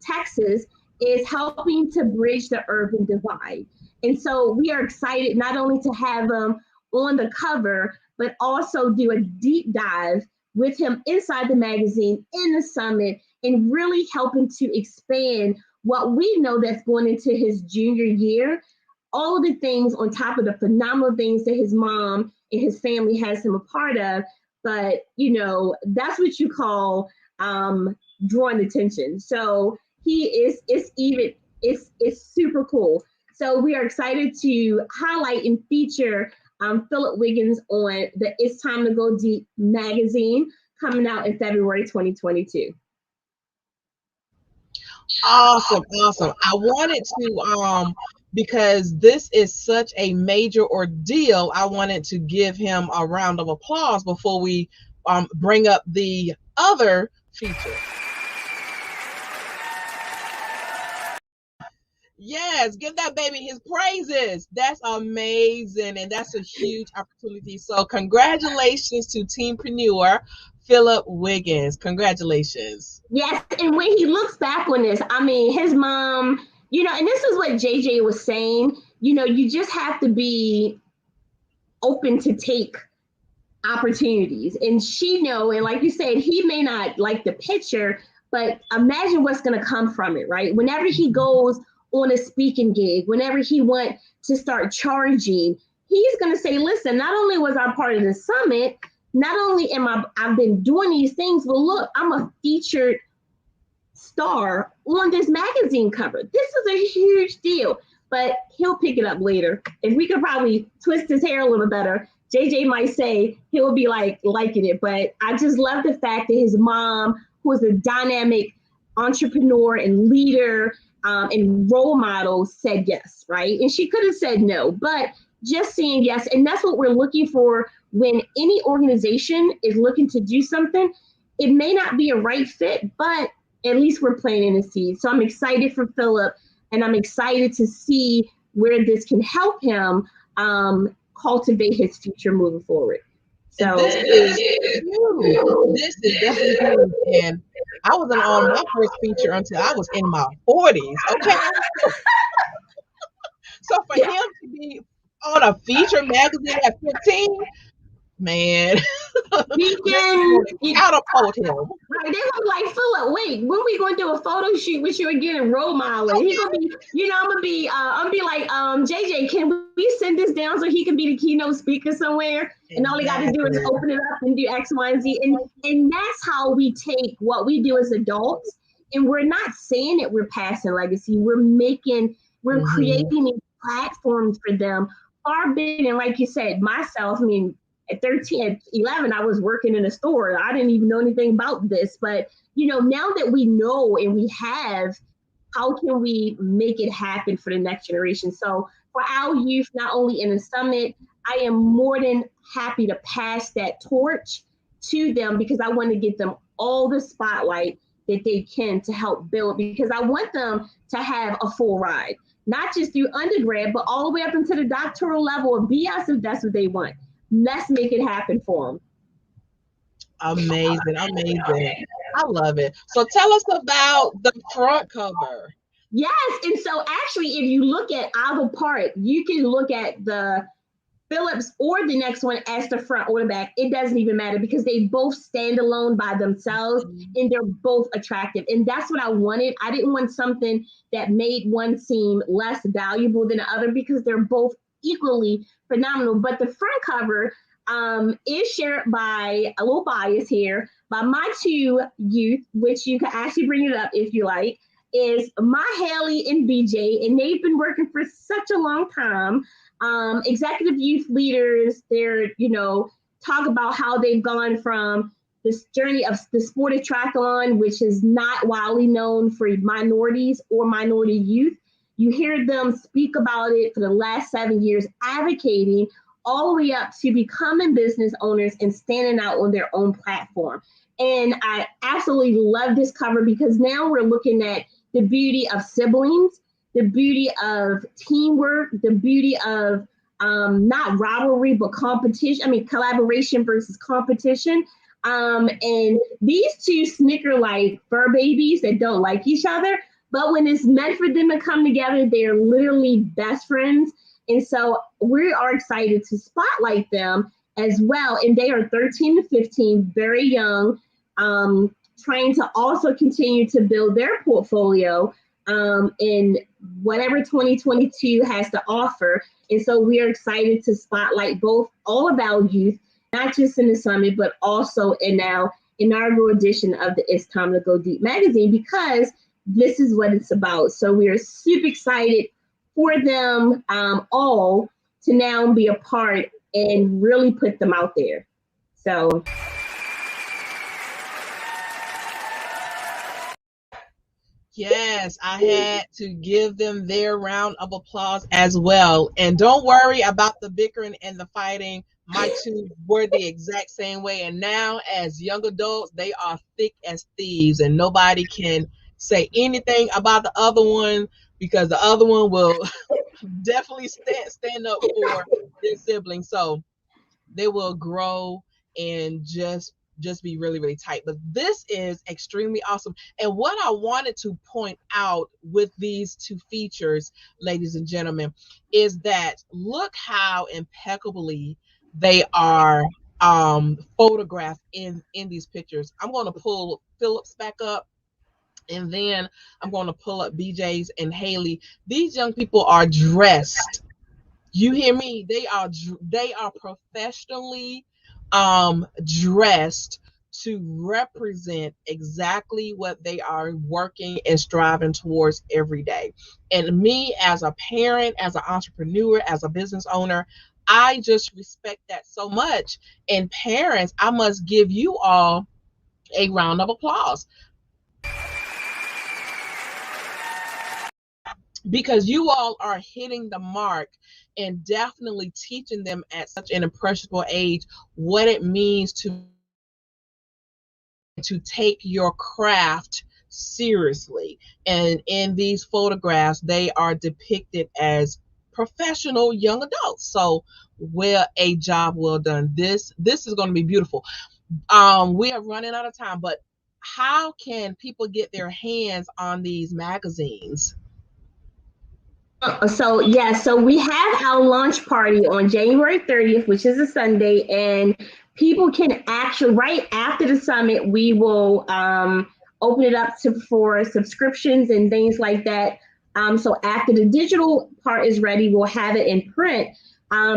Texas, is helping to bridge the urban divide. And so we are excited not only to have him on the cover, but also do a deep dive with him inside the magazine, in the summit, and really helping to expand what we know that's going into his junior year. All of the things on top of the phenomenal things that his mom and his family has him a part of. But, you know, that's what you call drawing attention. So it's super cool. So we are excited to highlight and feature Philip Wiggins on the It's Time to Go Deep magazine, coming out in February 2022. Awesome. I wanted to, because this is such a major ordeal, I wanted to give him a round of applause before we bring up the other feature. Yes, give that baby his praises. That's amazing, and that's a huge opportunity. So congratulations to teenpreneur Philip Wiggins. Congratulations. Yes, and when he looks back on this, I mean, his mom, you know, and this is what JJ was saying, you know, you just have to be open to take opportunities. And she know, and like you said, he may not like the picture, but imagine what's going to come from it, right? Whenever he goes on a speaking gig, whenever he want to start charging, he's going to say, listen, not only was I part of the summit, not only I've been doing these things, but look, I'm a featured star on this magazine cover. This is a huge deal, but he'll pick it up later. If we could probably twist his hair a little better, JJ might say he'll be liking it. But I just love the fact that his mom, who is a dynamic entrepreneur and leader and role model, said yes, right? And she could have said no, but just saying yes. And that's what we're looking for when any organization is looking to do something. It may not be a right fit, but at least we're planting a seed. So I'm excited for Philip, and I'm excited to see where this can help him cultivate his future moving forward. So this is huge. This is definitely huge. And I wasn't on my first feature until I was in my 40s. Okay. So for him to be on a feature magazine at 15, man, we can catapult him. Right, they were like, Philip, wait, when we going to do a photo shoot with you again in role modeling? He's gonna be, you know, I'm gonna be like, JJ, can we send this down so he can be the keynote speaker somewhere? And all he got to do is open it up and do X, Y, and Z. And that's how we take what we do as adults, and we're not saying that we're passing legacy. We're creating these platforms for them. Far bigger, and like you said, myself, I mean, at 11, I was working in a store. I didn't even know anything about this. But, you know, now that we know and we have, how can we make it happen for the next generation? So for our youth, not only in the summit, I am more than happy to pass that torch to them, because I want to get them all the spotlight that they can to help build, because I want them to have a full ride, not just through undergrad, but all the way up into the doctoral level of BS if that's what they want. Let's make it happen for them. Amazing. I love it. So tell us about the front cover. Yes, and so actually, if you look at either part, you can look at the Phillips or the next one as the front or the back. It doesn't even matter, because they both stand alone by themselves, and they're both attractive. And that's what I wanted. I didn't want something that made one seem less valuable than the other, because they're both equally phenomenal. But the front cover, is shared by, a little bias here, by my two youth, which you can actually bring it up if you like, is my Haley and BJ, and they've been working for such a long time. Executive youth leaders, they're, talk about how they've gone from this journey of the sport of triathlon, which is not widely known for minorities or minority youth. You hear them speak about it for the last 7 years, advocating all the way up to becoming business owners and standing out on their own platform. And I absolutely love this cover because now we're looking at the beauty of siblings, the beauty of teamwork, the beauty of not rivalry, but competition. I mean, collaboration versus competition. And these two snicker like fur babies that don't like each other, but when it's meant for them to come together, they're literally best friends. And so we are excited to spotlight them as well. And they are 13 to 15, very young, trying to also continue to build their portfolio in whatever 2022 has to offer. And so we are excited to spotlight all of our youth, not just in the summit, but also in our inaugural edition of the It's Time to Go Deep magazine, because this is what it's about. So we are super excited for them all to now be a part and really put them out there. So. Yes, I had to give them their round of applause as well. And don't worry about the bickering and the fighting. My two were the exact same way. And now, as young adults, they are thick as thieves, and nobody can say anything about the other one because the other one will definitely stand up for their siblings. So they will grow and just be really, really tight. But this is extremely awesome. And what I wanted to point out with these two features, ladies and gentlemen, is that look how impeccably they are photographed in these pictures. I'm going to pull Phillips back up, and then I'm going to pull up BJ's and Haley. These young people are dressed. You hear me? They are professionally dressed to represent exactly what they are working and striving towards every day. And me, as a parent, as an entrepreneur, as a business owner, I just respect that so much. And parents, I must give you all a round of applause, because you all are hitting the mark and definitely teaching them at such an impressionable age what it means to take your craft seriously. And in these photographs, they are depicted as professional young adults. So, a job well done. This is going to be beautiful. We are running out of time, but how can people get their hands on these magazines? So we have our launch party on January 30th, which is a Sunday, and people can actually, right after the summit, we will open it up for subscriptions and things like that. So after the digital part is ready, we'll have it in print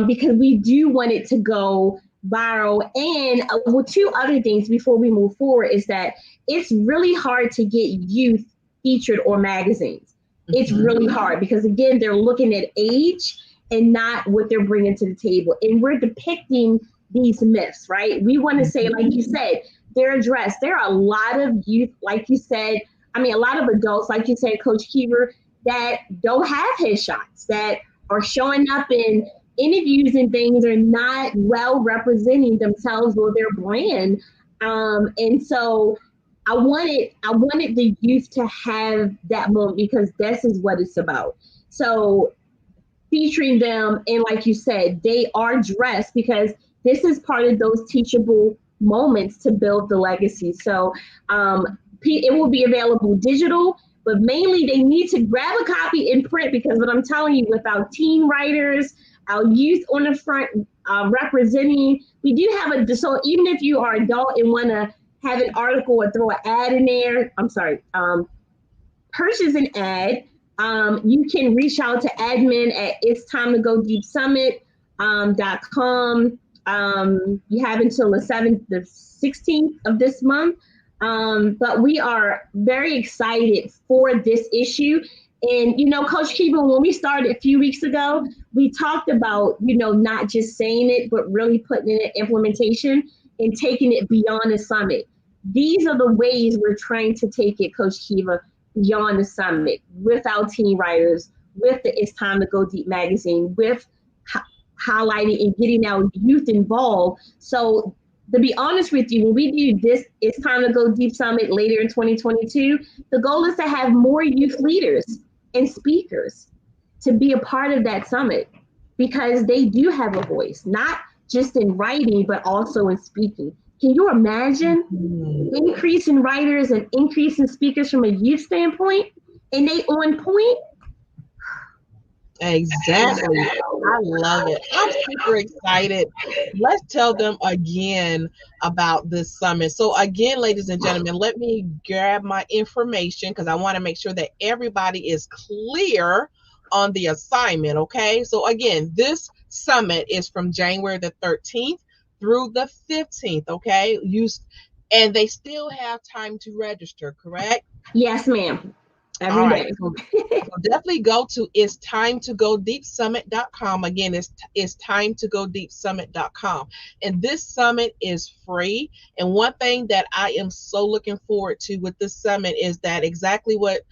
because we do want it to go viral. And two other things before we move forward is that it's really hard to get youth featured on magazines. It's really hard because, again, they're looking at age and not what they're bringing to the table. And we're depicting these myths, right? We want to say, like you said, they're addressed. There are a lot of youth, like you said, a lot of adults, like you said, Coach Keever, that don't have headshots, that are showing up in interviews and things are not well representing themselves or their brand. And so I wanted the youth to have that moment because this is what it's about. So featuring them, and like you said, they are dressed because this is part of those teachable moments to build the legacy. So it will be available digital, but mainly they need to grab a copy in print because what I'm telling you, with our teen writers, our youth on the front representing, we do have so even if you are adult and want to have an article or throw an ad in there, purchase an ad, you can reach out to admin at itstimetogodeepsummit.com. You have until the 16th of this month. But we are very excited for this issue. And, Coach Keeble, when we started a few weeks ago, we talked about, not just saying it, but really putting it in implementation and taking it beyond the summit. These are the ways we're trying to take it, Coach Kiva, beyond the summit with our teen writers, with the It's Time to Go Deep magazine, with highlighting and getting our youth involved. So to be honest with you, when we do this It's Time to Go Deep Summit later in 2022, the goal is to have more youth leaders and speakers to be a part of that summit because they do have a voice, not just in writing, but also in speaking. Can you imagine increase in writers and increase in speakers from a youth standpoint? And they on point? Exactly. I love it. I'm super excited. Let's tell them again about this summit. So again, ladies and gentlemen, let me grab my information because I want to make sure that everybody is clear on the assignment. Okay. So again, this summit is from January the 13th through the 15th. Okay. And they still have time to register, correct? Yes, ma'am. All right, so definitely go to it's time to go deepsummit.com. Again, it's time to go deepsummit.com. And this summit is free. And one thing that I am so looking forward to with this summit is that exactly what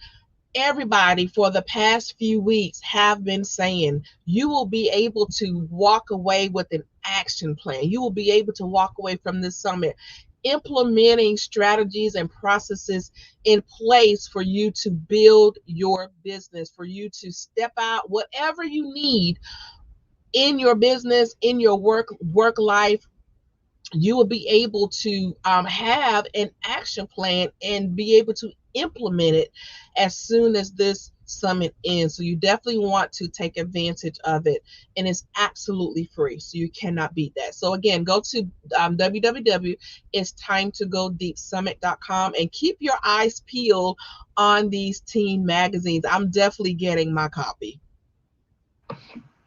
everybody for the past few weeks have been saying. You will be able to walk away with an action plan. You will be able to walk away from this summit implementing strategies and processes in place for you to build your business, for you to step out, whatever you need in your business, in your work life. You will be able to have an action plan and be able to implement it as soon as this summit ends. So you definitely want to take advantage of it, and it's absolutely free, so you cannot beat that. So again, go to www.itstimetogodiepsummit.com and keep your eyes peeled on these teen magazines. I'm definitely getting my copy.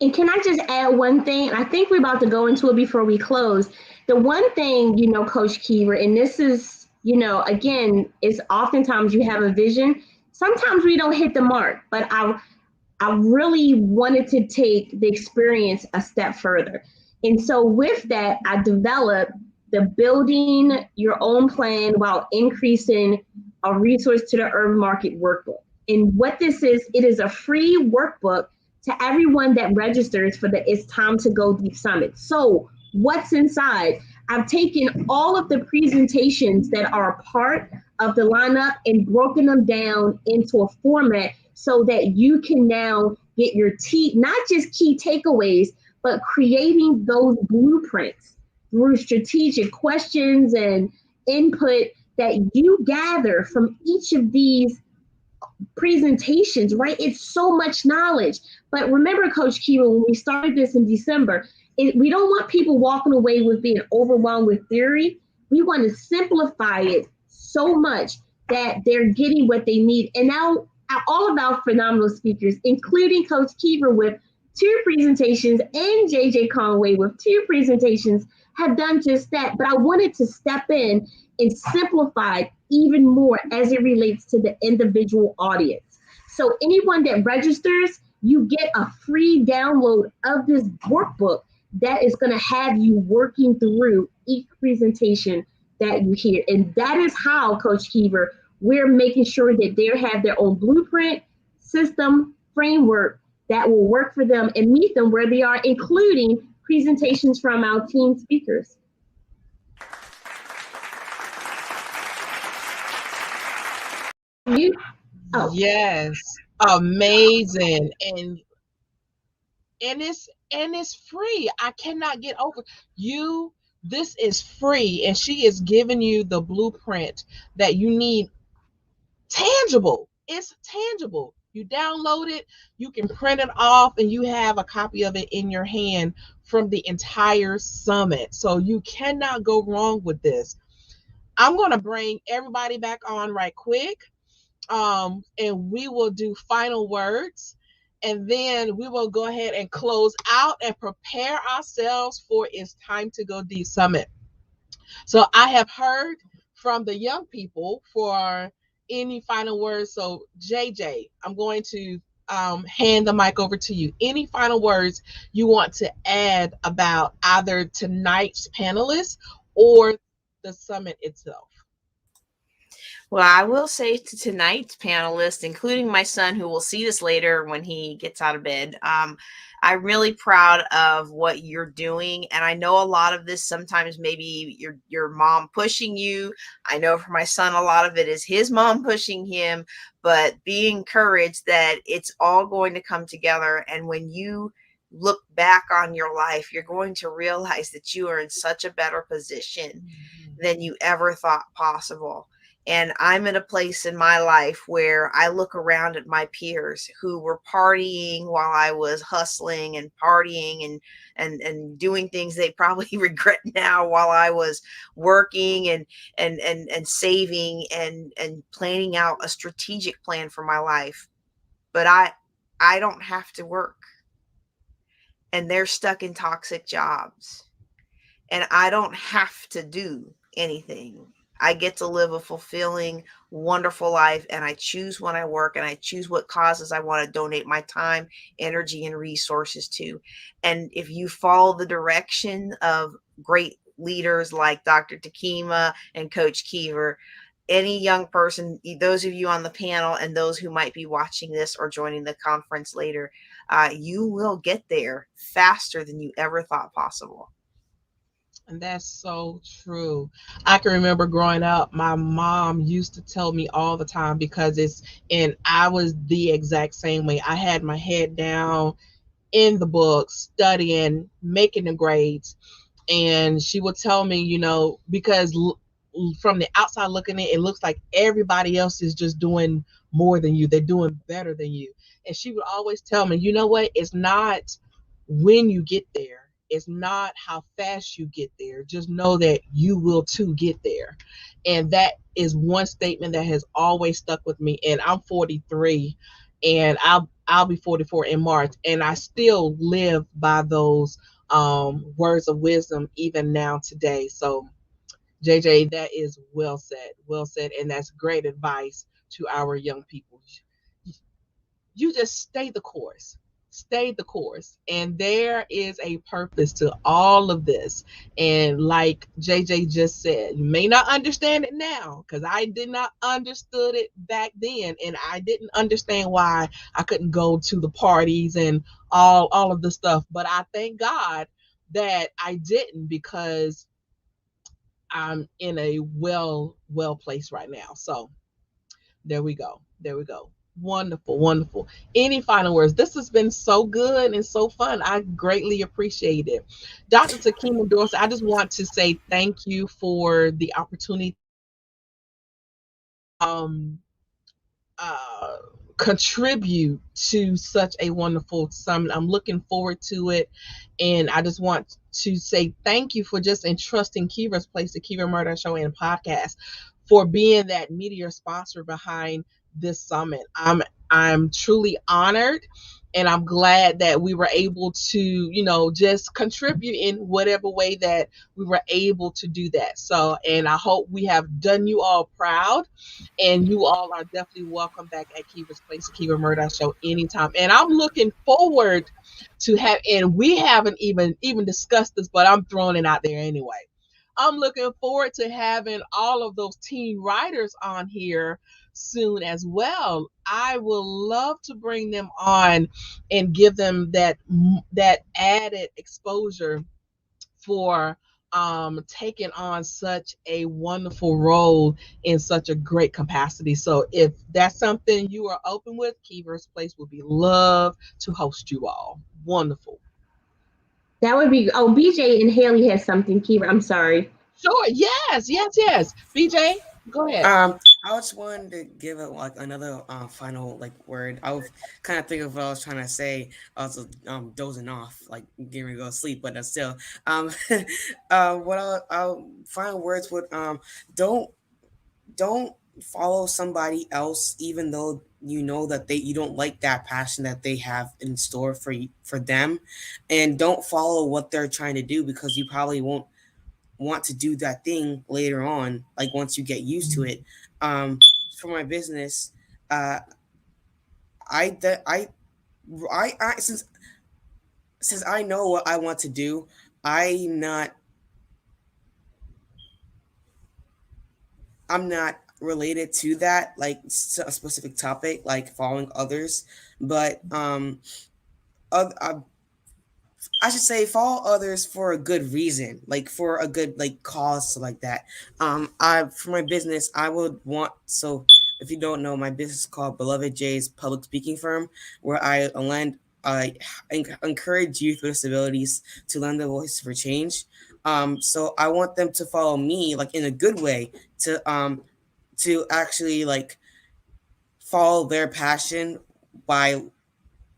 And can I just add one thing? I think we're about to go into it before we close. The one thing, Coach Kiever, and this is, again, is oftentimes you have a vision. Sometimes we don't hit the mark, but I really wanted to take the experience a step further. And so with that, I developed the building your own plan while increasing a resource to the urban market workbook. And what this is, it is a free workbook to everyone that registers for the It's Time to Go Deep Summit. So what's inside? I've taken all of the presentations that are a part of the lineup and broken them down into a format so that you can now get your not just key takeaways, but creating those blueprints through strategic questions and input that you gather from each of these presentations, right? It's so much knowledge. But remember, Coach Kiva, when we started this in December, we don't want people walking away with being overwhelmed with theory. We want to simplify it so much that they're getting what they need. And now all of our phenomenal speakers, including Coach Kiva with 2 presentations and JJ Conway with 2 presentations, have done just that. But I wanted to step in and simplify even more as it relates to the individual audience. So anyone that registers, you get a free download of this workbook that is going to have you working through each presentation that you hear. And that is how, Coach Keever, we're making sure that they have their own blueprint, system, framework that will work for them and meet them where they are, including presentations from our team speakers. Yes, amazing. And it's free. I cannot get over you. This is free, and she is giving you the blueprint that you need. Tangible. It's tangible. You download it, you can print it off, and you have a copy of it in your hand from the entire summit. So you cannot go wrong with this. I'm going to bring everybody back on right quick, and we will do final words. and then we will go ahead and close out and prepare ourselves for It's Time to Go Deep Summit. So I have heard from the young people for any final words. So JJ, I'm going to hand the mic over to you. Any final words you want to add about either tonight's panelists or the summit itself? Well, I will say to tonight's panelists, including my son, who will see this later when he gets out of bed, I'm really proud of what you're doing. And I know a lot of this, sometimes maybe your mom pushing you. I know for my son, a lot of it is his mom pushing him, but be encouraged that it's all going to come together. And when you look back on your life, you're going to realize that you are in such a better position than you ever thought possible. And I'm in a place in my life where I look around at my peers who were partying while I was hustling and partying and doing things they probably regret now, while I was working and saving and planning out a strategic plan for my life. But I don't have to work, and they're stuck in toxic jobs, and I don't have to do anything. I get to live a fulfilling, wonderful life, and I choose when I work, and I choose what causes I want to donate my time, energy, and resources to. And if you follow the direction of great leaders like Dr. Takima and Coach Kiever, any young person, those of you on the panel and those who might be watching this or joining the conference later, you will get there faster than you ever thought possible. And that's so true. I can remember growing up, my mom used to tell me all the time, because and I was the exact same way. I had my head down in the books, studying, making the grades. And she would tell me, because from the outside looking in, it looks like everybody else is just doing more than you. They're doing better than you. And she would always tell me, you know what? It's not when you get there. It's not how fast you get there. Just know that you will too get there. And that is one statement that has always stuck with me. And I'm 43, and I'll be 44 in March, and I still live by those words of wisdom even now today. So JJ, that is well said, and that's great advice to our young people. You just stay the course. Stay the course. And there is a purpose to all of this. And like JJ just said, you may not understand it now, because I did not understood it back then. And I didn't understand why I couldn't go to the parties and all of the stuff. But I thank God that I didn't, because I'm in a well place right now. So there we go. Wonderful. Any final words? This has been so good and so fun. I greatly appreciate it. Dr. Takima Dorsey, I just want to say thank you for the opportunity contribute to such a wonderful summit. I'm looking forward to it. And I just want to say thank you for just entrusting Kiever's Place, the Kiever Murdoch Show and Podcast, for being that media sponsor behind this summit. I'm truly honored, and I'm glad that we were able to, just contribute in whatever way that we were able to do that. So, and I hope we have done you all proud, and you all are definitely welcome back at Kiever's Place, the Kiever Murdoch Show, anytime. And I'm looking forward to and we haven't even discussed this, but I'm throwing it out there anyway. I'm looking forward to having all of those teen writers on here soon as well. I will love to bring them on and give them that added exposure for taking on such a wonderful role in such a great capacity. So if that's something you are open with, Kiever's Place would be love to host you all. Wonderful. That would be, BJ and Haley has something, Kiever. I'm sorry. Sure. Yes. BJ, go ahead. I just wanted to give it another final word. I was kind of thinking of what I was trying to say. I was dozing off, getting ready to go to sleep, but still. What I'll final words would don't follow somebody else, even though you know that you don't like that passion that they have in store for them, and don't follow what they're trying to do, because you probably won't want to do that thing later on, like once you get used to it. For my business, uh I that I since I know what I want to do, I'm not I'm not related to that, like a specific topic, like following others, but I should say follow others for a good reason, like for a good like cause, so like that. I For my business, I would want so. If you don't know, my business is called Beloved J's Public Speaking Firm, where I encourage youth with disabilities to lend their voice for change. So I want them to follow me, like in a good way, to actually like follow their passion by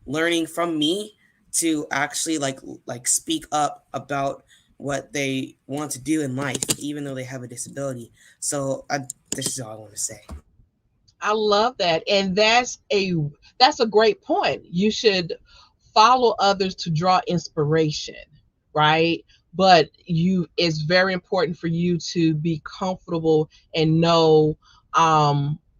learning from me, to actually like speak up about what they want to do in life, even though they have a disability. So this is all I want to say. I love that. And that's a great point. You should follow others to draw inspiration, right? But it's very important for you to be comfortable and know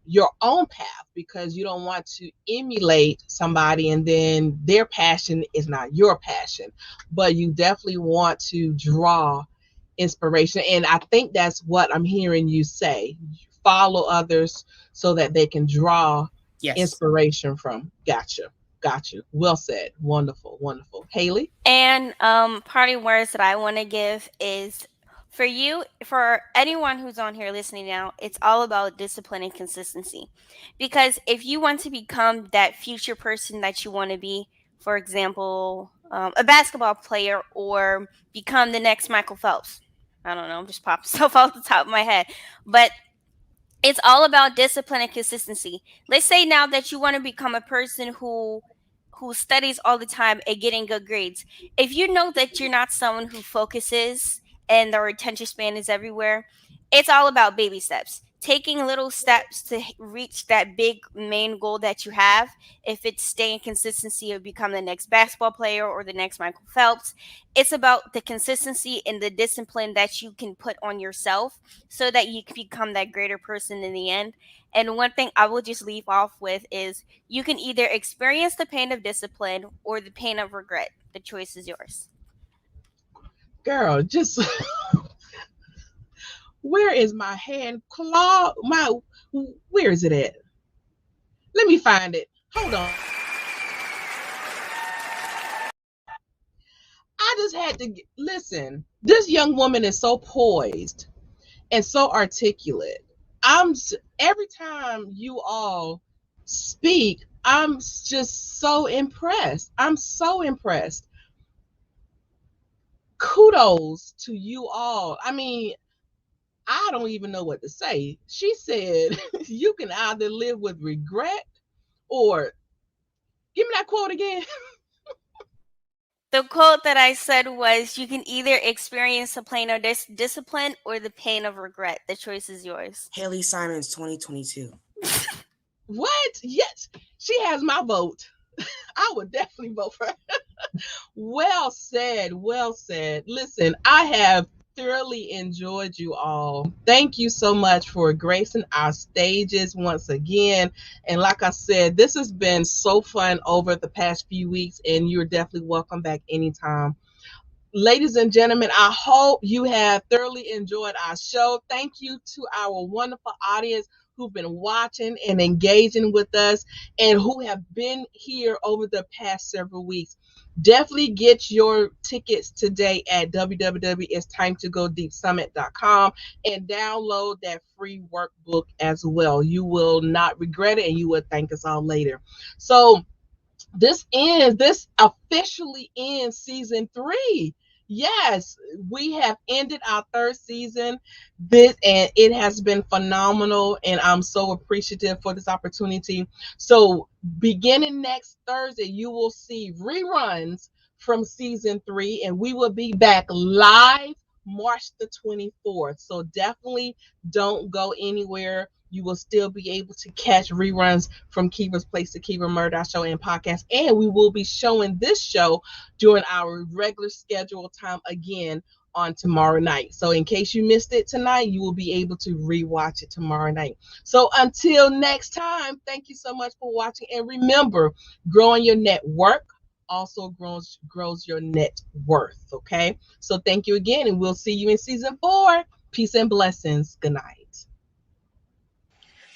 your own path, because you don't want to emulate somebody and then their passion is not your passion. But you definitely want to draw inspiration. And I think that's what I'm hearing you say. Follow others so that they can draw inspiration from. Gotcha. Well said. Wonderful. Haley? And parting words that I want to give is, for anyone who's on here listening now, it's all about discipline and consistency. Because if you want to become that future person that you want to be, for example, a basketball player, or become the next Michael Phelps, I don't know, I'm just popping stuff off the top of my head, but it's all about discipline and consistency. Let's say now that you want to become a person who studies all the time and getting good grades. If you know that you're not someone who focuses and their attention span is everywhere, it's all about baby steps. Taking little steps to reach that big main goal that you have. If it's staying consistency or become the next basketball player or the next Michael Phelps, it's about the consistency and the discipline that you can put on yourself so that you can become that greater person in the end. And one thing I will just leave off with is, you can either experience the pain of discipline or the pain of regret. The choice is yours. Girl, just where is my hand claw? Where is it at? Let me find it. Hold on. I just had to listen. This young woman is so poised and so articulate. Every time you all speak, I'm just so impressed. I'm so impressed. Kudos to you all. I mean, I don't even know what to say. She said you can either live with regret or, give me that quote again. The quote that I said was, you can either experience the pain of discipline or the pain of regret. The choice is yours. Haley Simons 2022. What? Yes, she has my vote. I would definitely vote for her. Well said. Listen, I have thoroughly enjoyed you all. Thank you so much for gracing our stages once again. And like I said, this has been so fun over the past few weeks, and you're definitely welcome back anytime. Ladies and gentlemen, I hope you have thoroughly enjoyed our show. Thank you to our wonderful audience who've been watching and engaging with us and who have been here over the past several weeks. Definitely get your tickets today at www.itstimetogodiepsummit.com and download that free workbook as well. You will not regret it, and you will thank us all later. So this officially ends season 3. Yes, we have ended our 3rd season. And it has been phenomenal, and I'm so appreciative for this opportunity. So beginning next Thursday, you will see reruns from season 3, and we will be back live March the 24th. So definitely don't go anywhere. you will still be able to catch reruns from Kiva's Place, the Kiva Murdoch Show and podcast. And we will be showing this show during our regular scheduled time again on tomorrow night. So in case you missed it tonight, you will be able to rewatch it tomorrow night. So until next time, thank you so much for watching. And remember, growing your network also grows your net worth. Okay. So thank you again, and we'll see you in season 4. Peace and blessings. Good night.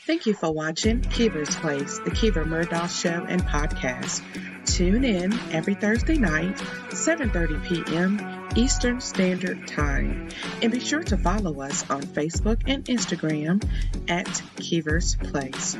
Thank you for watching Kiva's Place, the Kiva Murdoch Show and podcast. Tune in every Thursday night, 7:30 p.m. Eastern Standard Time. And be sure to follow us on Facebook and Instagram at Kiva's Place.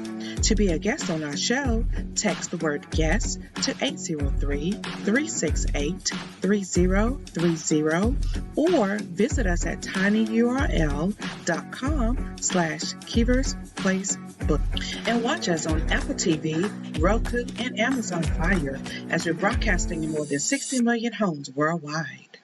To be a guest on our show, text the word guest to 803-368-3030 or visit us at tinyurl.com/Kiva's Place Book. And watch us on Apple TV, Roku, and Amazon Fire as we're broadcasting in more than 60 million homes worldwide.